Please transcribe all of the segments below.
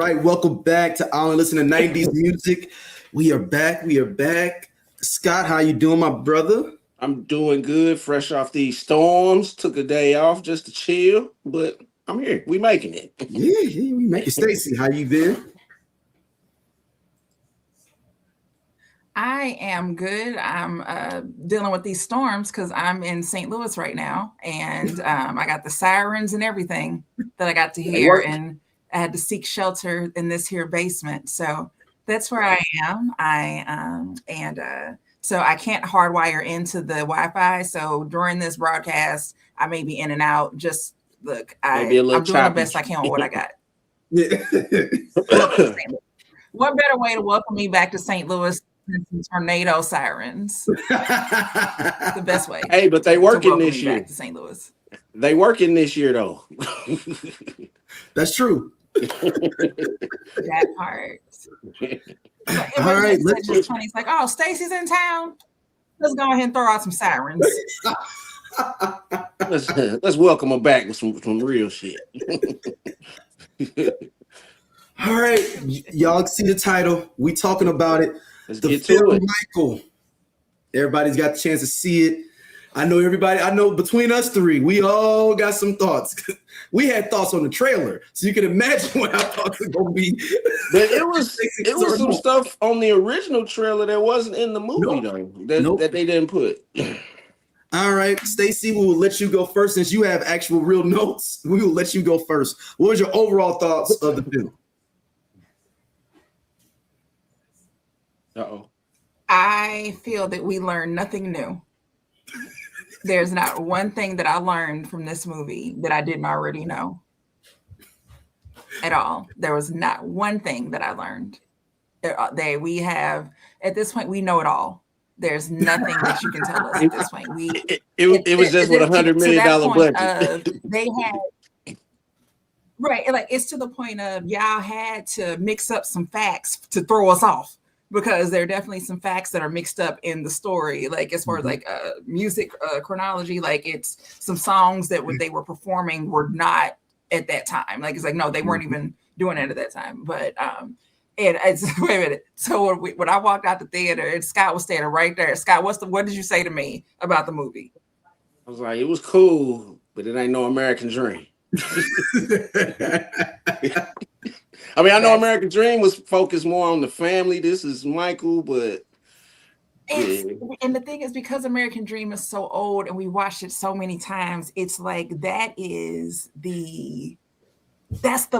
right, welcome back to I Only Listen to 90s Music. We are back. Scott, how you doing, my brother? I'm doing good, fresh off these storms. Took a day off just to chill, but I'm here. We making it. Yeah, we make it. Stacy, how you been? I am good. I'm dealing with these storms because I'm in St. Louis right now, and I got the sirens and everything that I got to hear, and I had to seek shelter in this here basement. So that's where I am. So I can't hardwire into the Wi-Fi. So during this broadcast, I may be in and out. Just look, I'm doing the best I can with what I got. What better way to welcome me back to St. Louis? Tornado sirens. The best way. Hey, but they working this year. Back to St. Louis. They working this year though. That's true. That part. All right, let's just funny. It's like, oh, Stacy's in town. Let's go ahead and throw out some sirens. let's welcome them back with some real shit. All right, y'all see the title. We talking about it. Let's the get film to it. Michael. Everybody's got the chance to see it. I know between us three, we all got some thoughts. We had thoughts on the trailer, so you can imagine what our thoughts are gonna be. But it was some stuff on the original trailer that wasn't in the movie though. That they didn't put. All right, Stacy, we will let you go first since you have actual real notes. We will let you go first. What was your overall thoughts of the film? Uh-oh. I feel that we learned nothing new. There's not one thing that I learned from this movie that I didn't already know at all. There was not one thing that I learned. We have, at this point, we know it all. There's nothing that you can tell us at this point. It was just with $100 million budget. They had, right, like it's to the point of y'all had to mix up some facts to throw us off. Because there are definitely some facts that are mixed up in the story, like as far as like music chronology, like it's some songs that what they were performing were not at that time. Like it's like no, they weren't even doing it at that time. But and it's wait a minute. So when I walked out the theater, and Scott was standing right there. Scott, what did you say to me about the movie? I was like, it was cool, but it ain't no American Dream. I mean, I know American Dream was focused more on the family. This is Michael, but and the thing is, because American Dream is so old and we watched it so many times, it's like that's the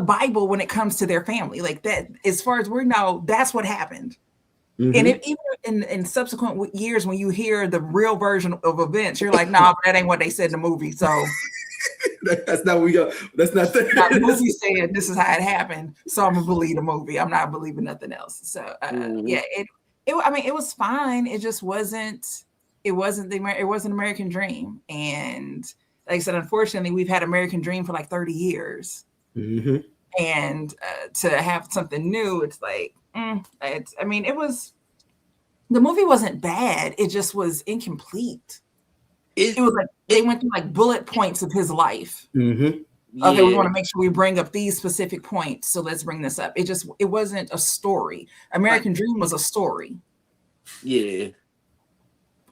Bible when it comes to their family. Like that, as far as we know, that's what happened. Mm-hmm. And even in subsequent years, when you hear the real version of events, you're like, nah, that ain't what they said in the movie. So. That's not what we got. That's not the movie saying this is how it happened. So I'm gonna believe the movie. I'm not believing nothing else. So yeah, it was fine. It just wasn't. It wasn't American Dream. And like I said, unfortunately, we've had American Dream for like 30 years. Mm-hmm. And to have something new, it's like it was. The movie wasn't bad. It just was incomplete. It was like they went through like bullet points of his life. Mm-hmm. Okay, we want to make sure we bring up these specific points. So let's bring this up. It wasn't a story. American Dream was a story. Yeah.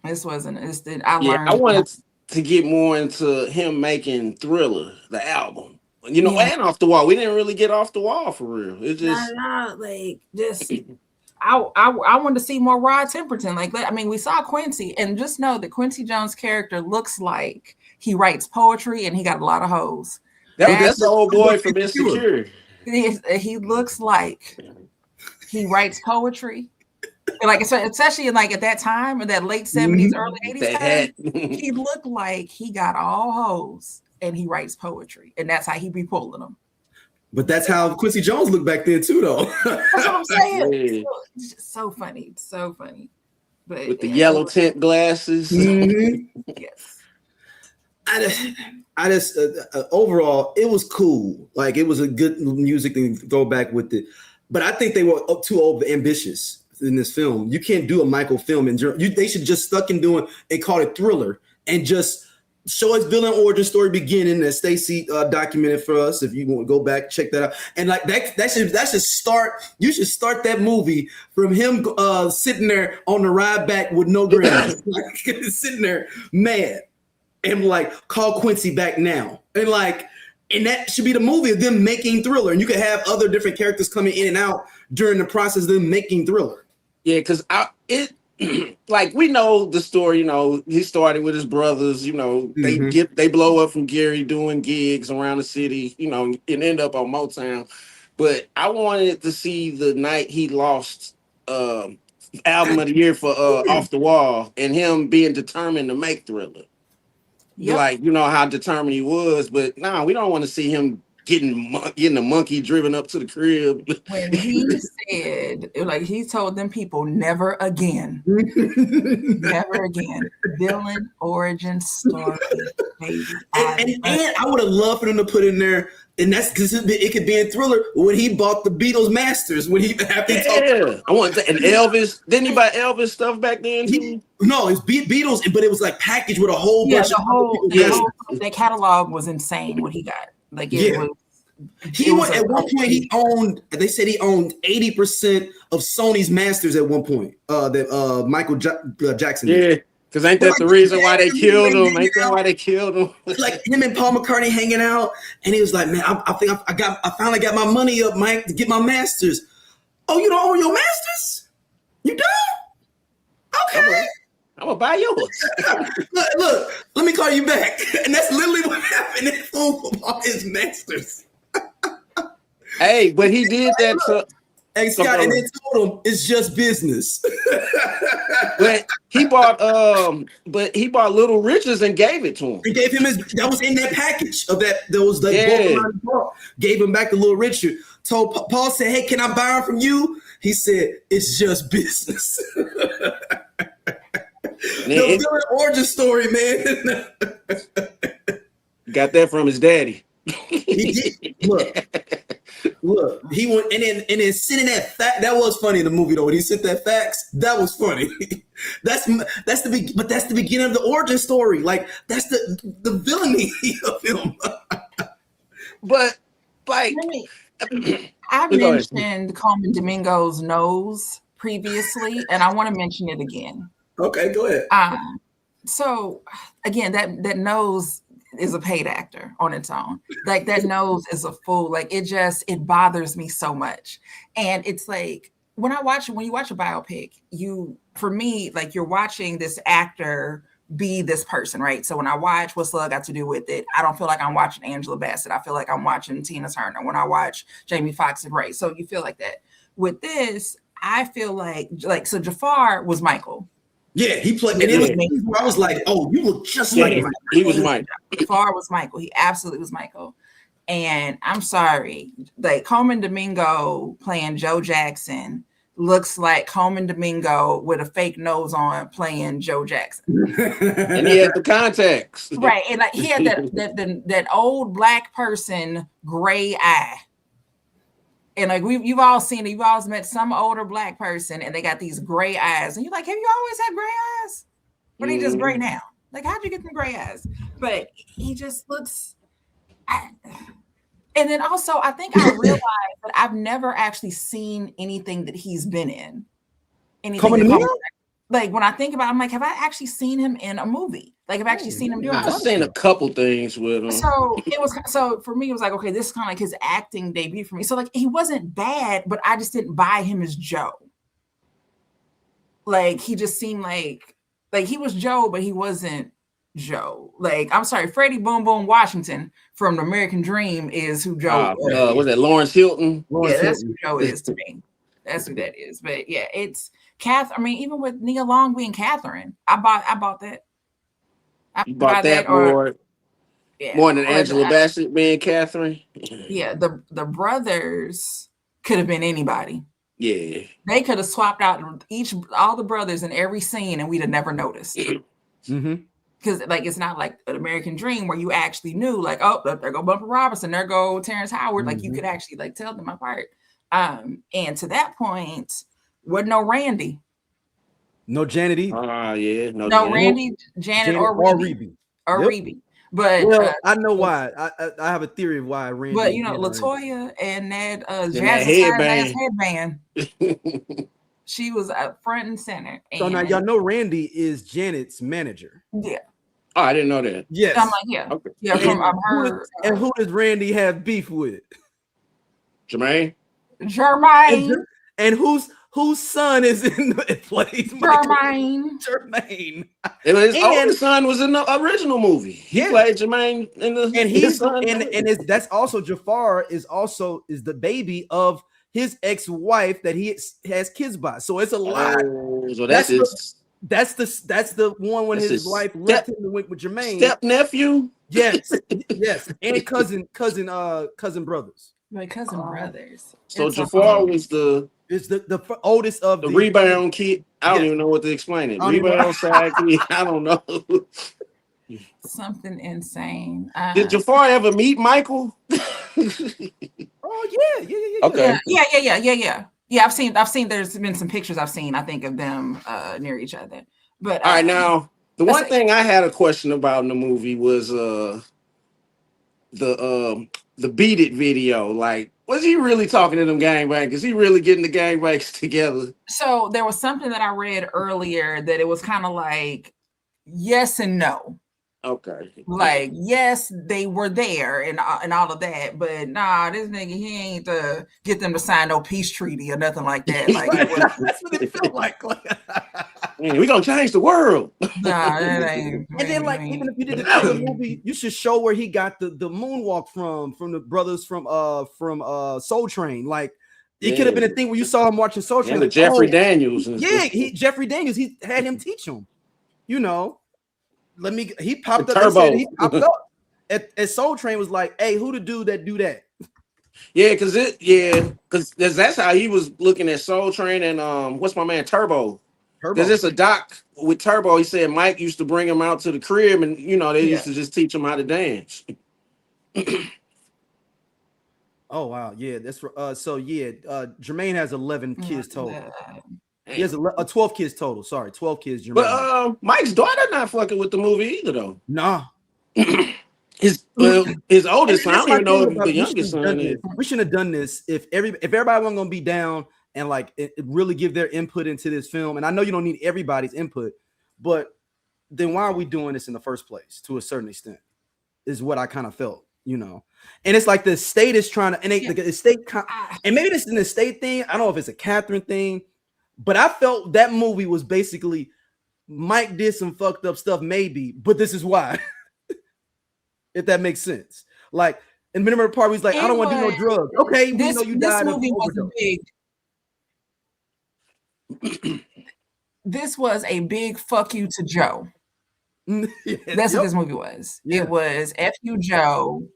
This wasn't. I wanted to get more into him making Thriller, the album. And Off the Wall. We didn't really get off the wall for real. It just I wanted to see more Rod Temperton. We saw Quincy, and just know that Quincy Jones' character looks like he writes poetry and he got a lot of hoes. That's the old boy from Insecure. He looks like he writes poetry. Like especially at that time, in that late 70s, early 80s time, he looked like he got all hoes and he writes poetry, and that's how he be pulling them. But that's how Quincy Jones looked back then too, though. That's what I'm saying. It's just so funny. It's so funny. But with the yellow tint glasses. Mm-hmm. Yes. I just overall, it was cool. Like it was a good music to go back with it. But I think they were too ambitious in this film. You can't do a Michael film they should just stuck in doing and call it Thriller and just show us villain origin story beginning that Stacey documented for us. If you want to go back, check that out. And like that should start. You should start that movie from him sitting there on the ride back with no grannies, like, sitting there mad, and like call Quincy back now, and like. And that should be the movie of them making Thriller. And you could have other different characters coming in and out during the process of them making Thriller. Yeah, because like we know the story, you know, he started with his brothers, you know, they blow up from Gary doing gigs around the city, you know, and end up on Motown. But I wanted to see the night he lost album of the year for Off the Wall and him being determined to make Thriller. Yep. Like, you know how determined he was, but we don't want to see him getting the monkey driven up to the crib. When he said, like, he told them people, never again, never again. Villain origin story, baby. And I would have loved for them to put in there, and that's because it could be in Thriller when he bought the Beatles masters. When he I want and Elvis. Didn't he buy Elvis stuff back then too? No, it's Beatles, but it was like packaged with a whole bunch of that catalog was insane. What he got, like it was. At one point they said he owned 80% of Sony's masters at one point. That Michael Jackson. Yeah. Because ain't that the reason why they killed him? Ain't that why they killed him? Like him and Paul McCartney hanging out, and he was like, "Man, I finally got my money up, Mike, to get my masters." Oh, you don't own your masters? You don't? Okay, I'm gonna buy yours. look, let me call you back, and that's literally what happened. They fooled all his masters. Hey, but he did that to. Hey Scott, and they told him it's just business. But he bought Little Richards and gave it to him. He gave him that was in that package of that. Gave him back to Little Richard. Told Paul, said, "Hey, can I borrow from you?" He said, "It's just business." The villain origin story, man. Got that from his daddy. He did. Look, he went and then sending that fact. That was funny in the movie though. When he sent that fax, that was funny. that's the beginning of the origin story. Like that's the villainy of him. But like, I've mentioned Colman Domingo's nose previously, and I want to mention it again. Okay, go ahead. So again, that nose is a paid actor on its own. Like that nose is a fool. Like it bothers me so much. And it's like when you watch a biopic, for me, like you're watching this actor be this person, right? So when I watch What's Love Got to Do with It, I don't feel like I'm watching Angela Bassett. I feel like I'm watching Tina Turner when I watch Jamie Foxx and Ray. So you feel like that. With this, I feel like so Jafar was Michael. Yeah, he played. And I was like, "Oh, you look just like him." He was Michael. Jafar was Michael. He absolutely was Michael. And I'm sorry, like Colman Domingo playing Joe Jackson looks like Colman Domingo with a fake nose on playing Joe Jackson. And he had the contacts, right? And like he had that old black person gray eye. And like you've all seen it, you've always met some older black person and they got these gray eyes. And you're like, have you always had gray eyes? But they just gray now. Like, how'd you get them gray eyes? But he just looks. And then also, I think I realized that I've never actually seen anything that he's been in. Like when I think about it, I'm like, have I actually seen him in a movie? Like I've actually seen him doing. I've seen a couple things with him. So for me, it was like, okay, this is kind of like his acting debut for me. So like he wasn't bad, but I just didn't buy him as Joe. Like he just seemed like he was Joe, but he wasn't Joe. Like I'm sorry, Freddie Boom Boom Washington from The American Dream is who Joe is. Was that Lawrence Hilton? That's who Joe is to me. That's who that is. But yeah, it's Catherine. I mean, even with Nia Long being Catherine, I bought that. You bought that more than Angela Bassett being Catherine. Yeah, the brothers could have been anybody. Yeah, they could have swapped out all the brothers in every scene, and we'd have never noticed. Because like it's not like an American Dream where you actually knew, like, oh, there go Bumper Robinson, there go Terrence Howard. Like you could actually like tell them apart. And to that point, wasn't no Randy. No Janet either. Yeah. No Randy, Janet or Rebbie. or Rebe. But I know why. I have a theory of why Randy. But Latoya and that jazzercise headband. She was front and center. So now y'all know Randy is Janet's manager. Yeah. Oh, I didn't know that. Yes. I'm like, yeah. Okay. Yeah, from her. And who does Randy have beef with? Jermaine. And whose son is in the place? Jermaine. His older son was in the original movie. He played Jermaine in the. And he's and that's also Jafar is the baby of his ex-wife that he has kids by. So it's a lot. So that's the one when his wife left him and went with Jermaine. Step nephew. Yes, yes, and cousin brothers. My cousin brothers. So Jafar was the oldest of the rebound kid. I don't even know what to explain it. Rebound side kid. I don't know. Something insane. Did Jafar ever meet Michael? Oh yeah. Okay. Yeah. I've seen. There's been some pictures I've seen. I think of them near each other. But all right, now the one thing I had a question about in the movie was the Beat It video. Like, was he really talking to them gangbangers? Is he really getting the gangbangers together? So there was something that I read earlier that it was kind of like yes and no. Okay. Like, yes, they were there and all of that, but nah, this nigga, he ain't get them to sign no peace treaty or nothing like that. Like, that's what it felt like. Man, we gonna change the world. Nah, that ain't. And then, like, even if you did the movie, you should show where he got the moonwalk from the brothers from Soul Train. Like, it could have been a thing where you saw him watching Soul Train. And Jeffrey Daniels. Jeffrey Daniels. He had him teach him. He popped up. Turbo. He popped up at Soul Train. Was like, hey, who the dude that do that? Yeah, because that's how he was looking at Soul Train and what's my man Turbo. Because it's a doc with Turbo. He said Mike used to bring him out to the crib, and they used to just teach him how to dance. Oh wow, yeah, that's Jermaine has 11 kids total. He has 12 kids total. Sorry, 12 kids. Jermaine. But Mike's daughter not fucking with the movie either, though. Nah. His oldest son. I don't even know if the youngest son is. We shouldn't have done this if everybody wasn't gonna be down and like it really give their input into this film. And I know you don't need everybody's input, but then why are we doing this in the first place? To a certain extent, is what I kind of felt, And it's like the state is trying to, and the state, and maybe this is an estate thing. I don't know if it's a Catherine thing. But I felt that movie was basically Mike did some fucked up stuff, maybe, but this is why. If that makes sense. Like, and remember the part where he's like, I don't want to do no drugs. Okay, we know you died. This movie was this was a big fuck you to Joe. That's what this movie was. Yeah. It was F you Joe.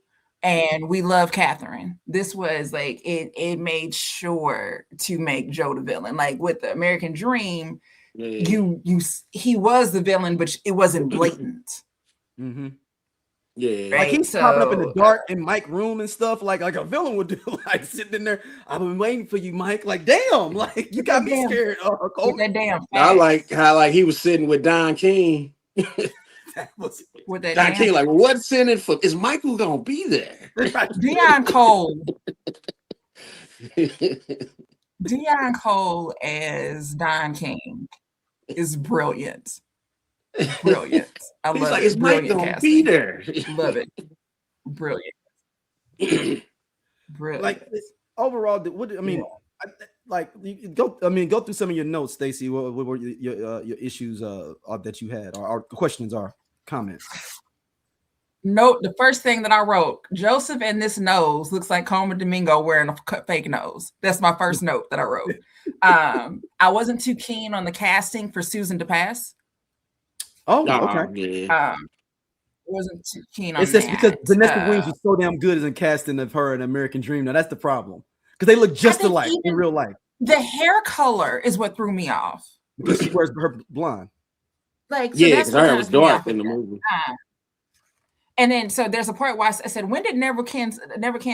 And we love Catherine. This was like it made sure to make Joe the villain. Like with the American Dream, he was the villain, but it wasn't blatant. Mm-hmm. Yeah, like he's popping up in the dark in Mike's room and stuff, like a villain would do. Like sitting in there, I've been waiting for you, Mike. Like damn, like you got me scared. That damn. I like how he was sitting with Don King. With that Don King, like, what's in it for? Is Michael gonna be there? Dion Cole. Dion Cole as Don King is brilliant. Brilliant. I love it. Is Mike gonna be there? Love it. Brilliant. Brilliant. Like overall, go through some of your notes, Stacey. What were your issues that you had, or questions, or comments? Note the first thing that I wrote: Joseph and this nose looks like Colman Domingo wearing a fake nose. That's my first note that I wrote. I wasn't too keen on the casting for Susan DePass. Oh, okay. Wasn't too keen on that. It's just because Vanessa Williams was so damn good as a casting of her in American Dream. Now that's the problem, because they look just alike in real life. The hair color is what threw me off. Because she wears her blonde. Like, so because her hair was dark in the movie. And then, so there's a part where I said, when did Never Can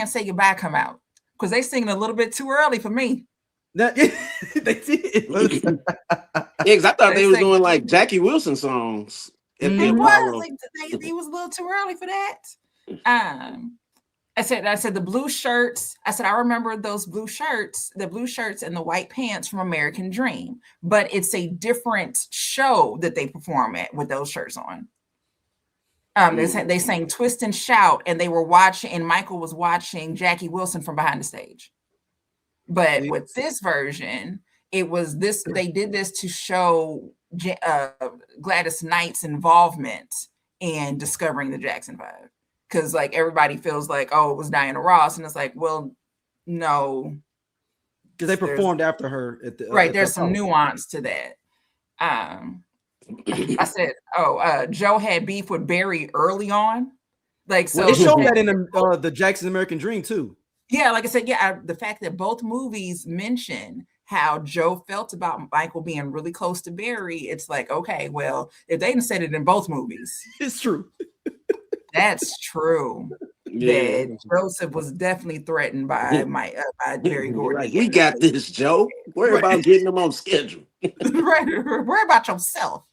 Say Goodbye come out? Because they singing a little bit too early for me. They did. Because I thought they was doing like Jackie Wilson songs. at the It Apollo. was like it was a little too early for that. I said the blue shirts. I said I remember those blue shirts, the blue shirts and the white pants from American Dream, but it's a different show that they perform at with those shirts on. They sang Twist and Shout, and they were watching, and Michael was watching Jackie Wilson from behind the stage. But with this version, it was this. They did this to show Gladys Knight's involvement in discovering the Jackson 5. Because like everybody feels like, oh, it was Diana Ross, and it's like, well, no, because they performed after her at the right. There's some nuance to that. I said, Joe had beef with Barry early on, like so. Well, they showed that in the Jackson American Dream too. Yeah, like I said, the fact that both movies mention how Joe felt about Michael being really close to Barry, it's like, okay, well, if they didn't said it in both movies, it's true. That's true. Yeah. That Joseph was definitely threatened by by Barry Gordy. Like, we got this, Joe. Worry about getting them on schedule. Right. Worry about yourself.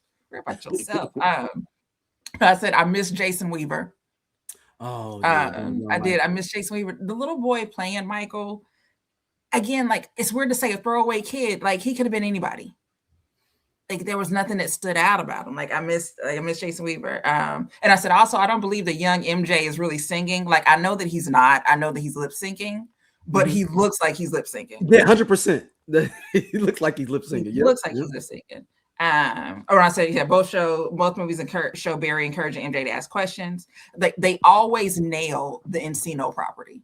I said I miss Jason Weaver. Oh, I did. I miss Jason Weaver. The little boy playing Michael. Again, like it's weird to say a throwaway kid. Like he could have been anybody. Like there was nothing that stood out about him. Like I miss Jason Weaver. And I said also I don't believe the young MJ is really singing. Like I know that he's not. I know that he's lip syncing, but he looks like he's lip syncing. Yeah, 100%. He looks like he's lip syncing. He looks like he's lip syncing. Or I said both movies show Barry encouraging MJ to ask questions. Like they always nail the Encino property.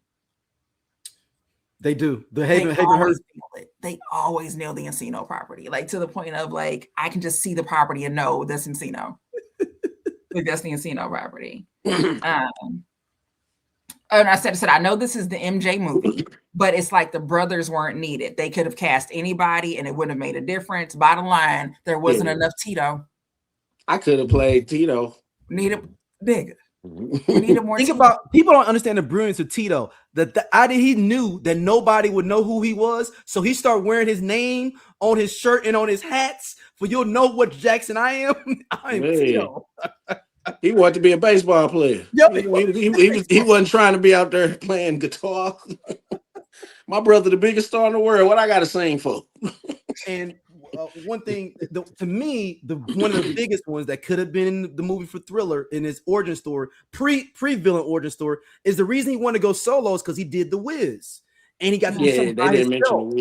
They do. They always nail the Encino property, like to the point of like I can just see the property and know that's Encino. Like that's the Encino property. And I said I know this is the MJ movie, but it's like the brothers weren't needed. They could have cast anybody and it wouldn't have made a difference. Bottom line, there wasn't enough Tito. I could have played Tito. Needed bigger. Needed more. Think about people don't understand the brilliance of Tito. He knew that nobody would know who he was, so he started wearing his name on his shirt and on his hats, for you'll know what Jackson I am. I am Tito. He wanted to be a baseball player. Yep. He wasn't trying to be out there playing guitar. My brother, the biggest star in the world. What I got to sing for? And one thing, to me, one of the biggest ones that could have been in the movie for Thriller in his origin story, pre-villain origin story, is the reason he wanted to go solo is because he did The Wiz. And he got to do something by himself.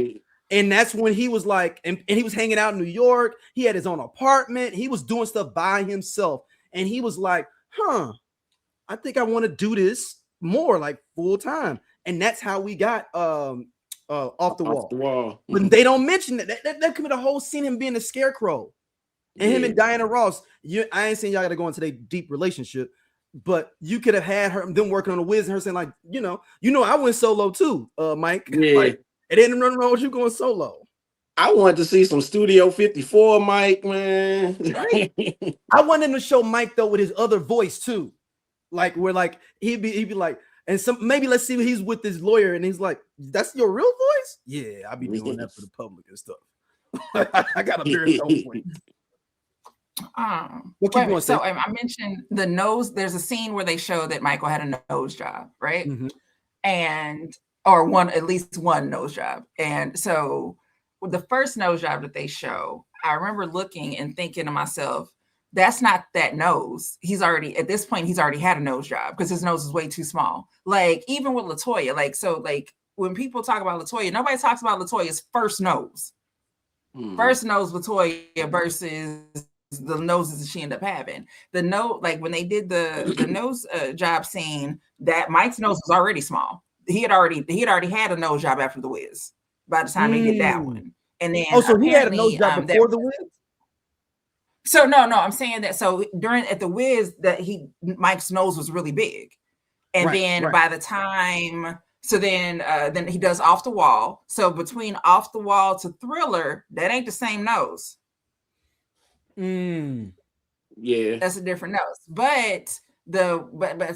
And that's when he was like, and he was hanging out in New York. He had his own apartment. He was doing stuff by himself. And he was like, I think I want to do this more like full time. And that's how we got Off the Wall. But they don't mention that. That could be the whole scene, him being a scarecrow. And him and Diana Ross. I ain't saying y'all got to go into their deep relationship, but you could have had them working on The Wiz and her saying, like, you know, I went solo too, Mike. Yeah. Like, it ain't nothing wrong with you going solo. I wanted to see some Studio 54 Mike, man. Right? I wanted him to show Mike though with his other voice too. Like where like he'd be like, and maybe let's see he's with his lawyer and he's like, that's your real voice? Yeah, I'll be doing that for the public and stuff. I got a very own point. So I mentioned the nose. There's a scene where they show that Michael had a nose job, right? Mm-hmm. Or at least one nose job. And so with the first nose job that they show, I remember looking and thinking to myself, that's not that nose. At this point, he's already had a nose job because his nose is way too small. Like even with LaToya, like when people talk about LaToya, nobody talks about LaToya's first nose. First nose LaToya versus the noses that she ended up having. The nose, like when they did the nose job scene, that Mike's nose was already small. He had already had a nose job after The Wiz by the time they did that one. And then so he had a nose job before The Wiz? So no, I'm saying that so at The Wiz that Mike's nose was really big. And by the time then he does Off the Wall. So between Off the Wall to Thriller, that ain't the same nose. Yeah. That's a different nose. But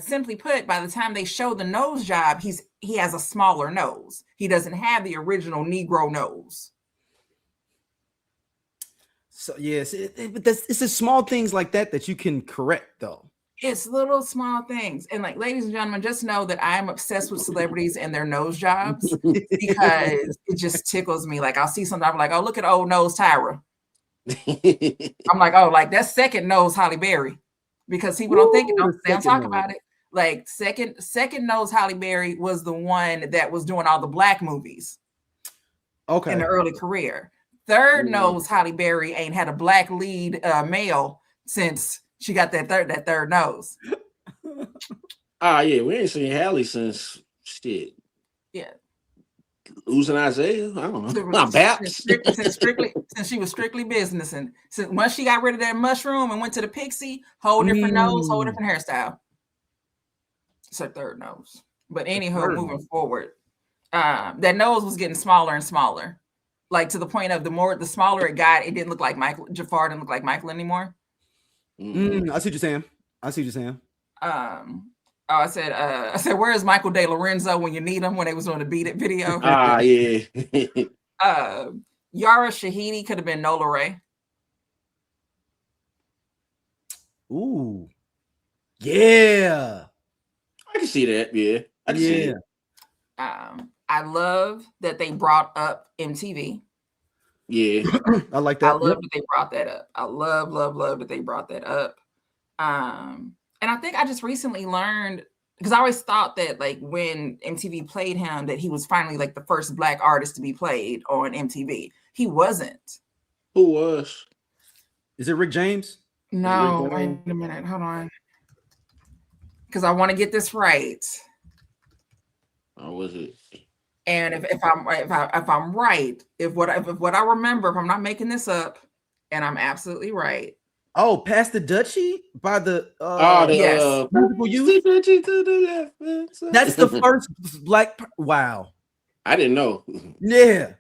simply put, by the time they show the nose job, he has a smaller nose. He doesn't have the original Negro nose. So yes, but it's the small things like that you can correct, though. It's little small things. And like, ladies and gentlemen, just know that I am obsessed with celebrities and their nose jobs because it just tickles me. Like, I'll see something, I'm like, oh, look at old nose Tyra. I'm like, oh, like that's second nose Halle Berry. Because people don't think it, they don't talk about it. Like second nose Halle Berry was the one that was doing all the black movies. Okay. In the early career. Third nose Halle Berry ain't had a black lead male since she got that third nose. Yeah, we ain't seen Halle since shit. Yeah. Losing Isaiah, I don't know. Since she was strictly business, and since once she got rid of that mushroom and went to the pixie, whole different nose, whole different hairstyle. It's her third nose. But anywho, moving forward, that nose was getting smaller and smaller, like to the point of the smaller it got, it didn't look like Michael. Jafar didn't look like Michael anymore. I see what you're saying. I said, where is Michael De Lorenzo when you need him when they was doing the Beat It video? Yeah. Yara Shahidi could have been Nola Ray. Ooh. Yeah. I can see that. Yeah. I can see it. I love that they brought up MTV. Yeah. I like that. I love that they brought that up. I love that they brought that up. And I think I just recently learned, because I always thought that like when MTV played him, that he was finally like the first black artist to be played on MTV. He wasn't. Who was? Is it Rick James? No, wait a minute. Hold on. Because I want to get this right. Or was it? And if I'm right, if what I remember, if I'm not making this up, and I'm absolutely right. Oh, Past the Dutchie by the yes. That's the first black. Wow. I didn't know. Yeah.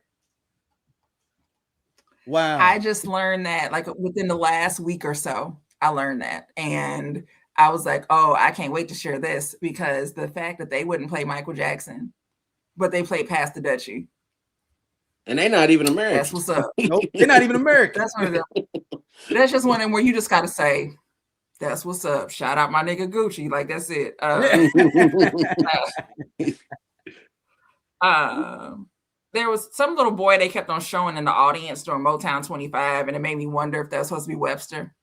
Wow. I just learned that like within the last week or so, I learned that. And I was like, oh, I can't wait to share this, because the fact that they wouldn't play Michael Jackson, but they played Past the Dutchie. And they're not even American. That's what's up. Nope, they're not even American. That's one of them. That's just one of them where you just got to say, that's what's up. Shout out my nigga Gucci. Like, that's it. There was some little boy they kept on showing in the audience during Motown 25, and it made me wonder if that was supposed to be Webster.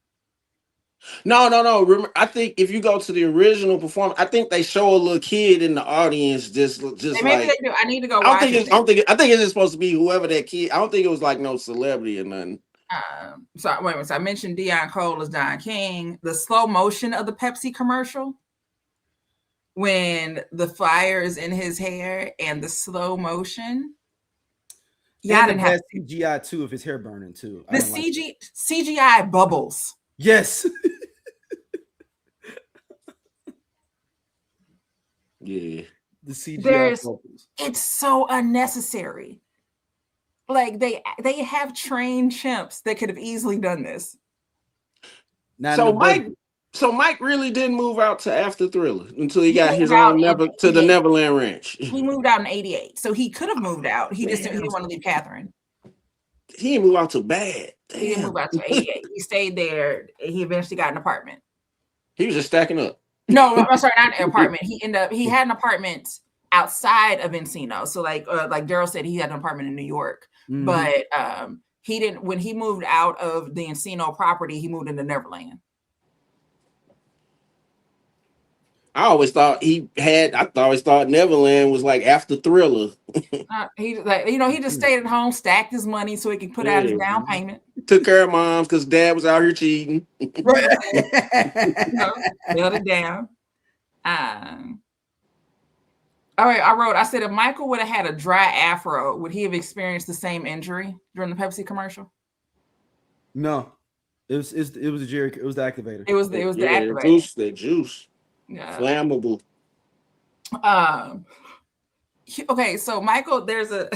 No. Remember, I think if you go to the original performance, I think they show a little kid in the audience. Just maybe they do. I need to go. I think it's supposed to be whoever that kid. I don't think it was like no celebrity or nothing. So wait a minute. So I mentioned Deion Cole as Don King. The slow motion of the Pepsi commercial, when the fire is in his hair and the slow motion. Yeah, I didn't have CGI too if his hair burning too. The CGI bubbles. Yes. Yeah. The CGI bubbles. It's so unnecessary. Like they have trained chimps that could have easily done this. So Mike really didn't move out to after Thriller until he got his own the Neverland Ranch. He moved out in '88, so he could have moved out. He didn't want to leave Catherine. He didn't move out too bad. Damn. He didn't move out to '88. He stayed there. He eventually got an apartment. He was just stacking up. No, I'm sorry, not an apartment. He had an apartment outside of Encino. So like Daryl said, he had an apartment in New York. Mm-hmm. But he didn't. When he moved out of the Encino property, he moved into Neverland. I always thought Neverland was like after Thriller. He just stayed at home, stacked his money so he could put out his down payment. Took care of moms because dad was out here cheating. Right. Held it down. All right, I said if Michael would have had a dry afro, would he have experienced the same injury during the Pepsi commercial? No. It was the activator. It was the activator. The juice. Yeah. Flammable. Okay, so Michael, there's a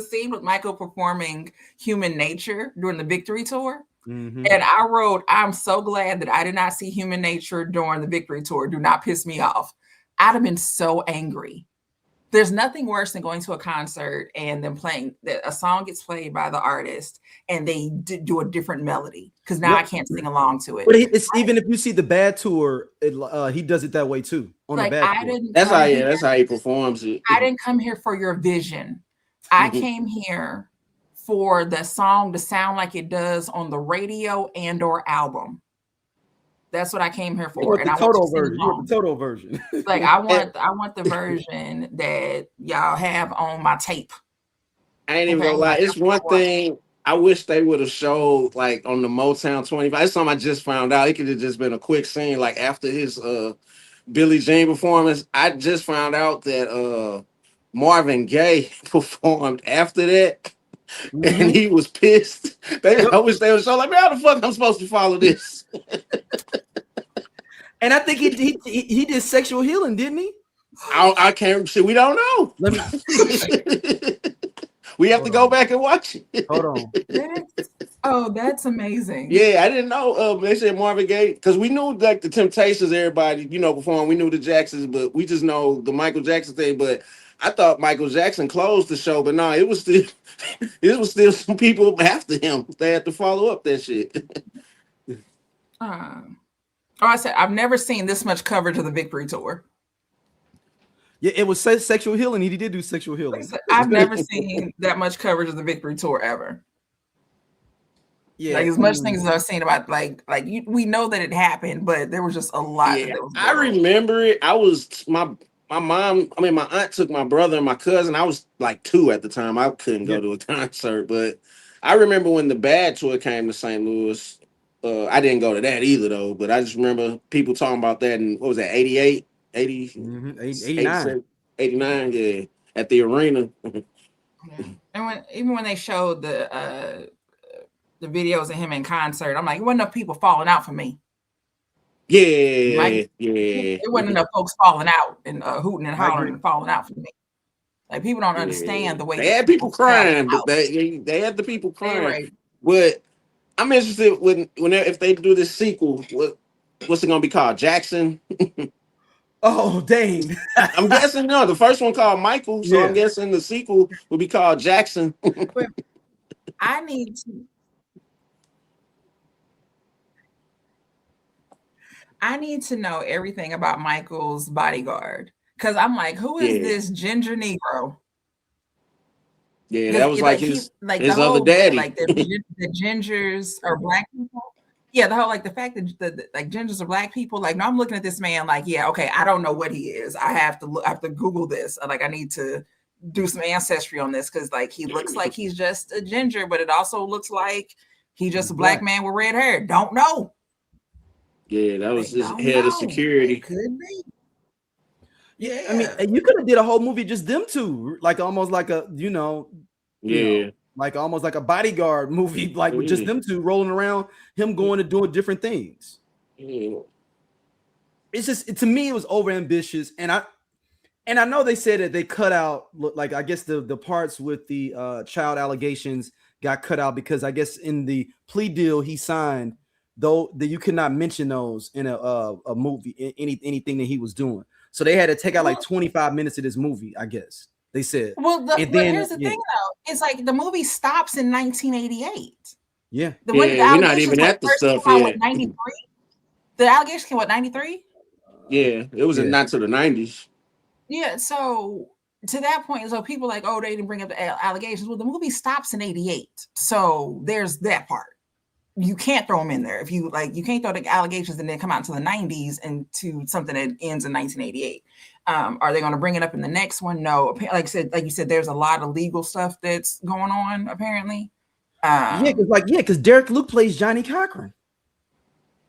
scene with Michael performing Human Nature during the Victory Tour. Mm-hmm. And I wrote, I'm so glad that I did not see Human Nature during the Victory Tour. Do not piss me off. I'd have been so angry There's nothing worse than going to a concert and then playing a song gets played by the artist and they do a different melody because now I can't sing along to it. But it's even if you see the Bad tour, he does it that way too on the Bad tour. That's how he performs it. I didn't come here for your vision. I came here for the song to sound like it does on the radio and or album. That's what I came here for. And I want the total version. Like I want the version that y'all have on my tape. I ain't even gonna lie. It's one thing I wish they would have showed like on the Motown 25. It's something I just found out. It could have just been a quick scene like after his Billie Jean performance. I just found out that Marvin Gaye performed after that. And he was pissed. I wish they would show like, man, how the fuck I'm supposed to follow this? And I think he did sexual healing, didn't he? I can't see. We don't know. We have to go back and watch it. Hold on. That's amazing. Yeah, I didn't know. They said Marvin Gaye because we knew like the Temptations, everybody, performed. We knew the Jacksons, but we just know the Michael Jackson thing. But I thought Michael Jackson closed the show, but no, it was still some people after him. They had to follow up that shit. I said I've never seen this much coverage of the Victory Tour. Yeah, it was sexual healing. He did do sexual healing. I've never seen that much coverage of the Victory Tour ever. Yeah, like as much things as I've seen about we know that it happened, but there was just a lot. Yeah, I remember it. I was my mom. I mean, my aunt took my brother and my cousin. I was like 2 at the time. I couldn't go to a concert, but I remember when the Bad tour came to St. Louis. I didn't go to that either though, but I just remember people talking about that in what was that 88, 80, 89, 89, yeah, at the arena. And even when they showed the videos of him in concert, I'm like, it wasn't enough people falling out for me. Yeah, right? Yeah. It wasn't enough folks falling out and hooting and hollering and falling out for me. Like people don't understand the way they had people crying, but they had the people crying. Right. But I'm interested if they do this sequel, what's it gonna be called? Jackson? Oh dang! I'm guessing no. The first one called Michael, so I'm guessing the sequel will be called Jackson. I need to know everything about Michael's bodyguard because I'm like, who is this ginger Negro? Yeah, that was like his other daddy. Like the gingers are black people. Yeah, the whole the fact that the gingers are black people. Like, no, I'm looking at this man like, yeah, okay, I don't know what he is. I have to Google this. I need to do some ancestry on this because he looks like he's just a ginger, but it also looks like he's just a black man with red hair. Don't know. Yeah, that was his head of security. It could be. Yeah, I mean, you could have did a whole movie just them two, almost like a, almost like a bodyguard movie, with just them two rolling around, him going to doing different things. Yeah. It's just to me, it was over ambitious, and I know they said that they cut out I guess the parts with the child allegations got cut out because I guess in the plea deal he signed though that you could not mention those in a movie, anything that he was doing. So they had to take out 25 minutes of this movie, I guess they said. Well, here's the thing, though. It's the movie stops in 1988. Yeah. We're not even at the stuff yet. 93. The allegations came 93. Yeah, it was not to the 90s. Yeah, so to that point, so people they didn't bring up the allegations. Well, the movie stops in 88, so there's that part. You can't throw them in there if you you can't throw the allegations and then come out into the 90s and to something that ends in 1988. Are they going to bring it up in the next one? No. Like you said, there's a lot of legal stuff that's going on apparently. Because Derek Luke plays Johnny Cochran.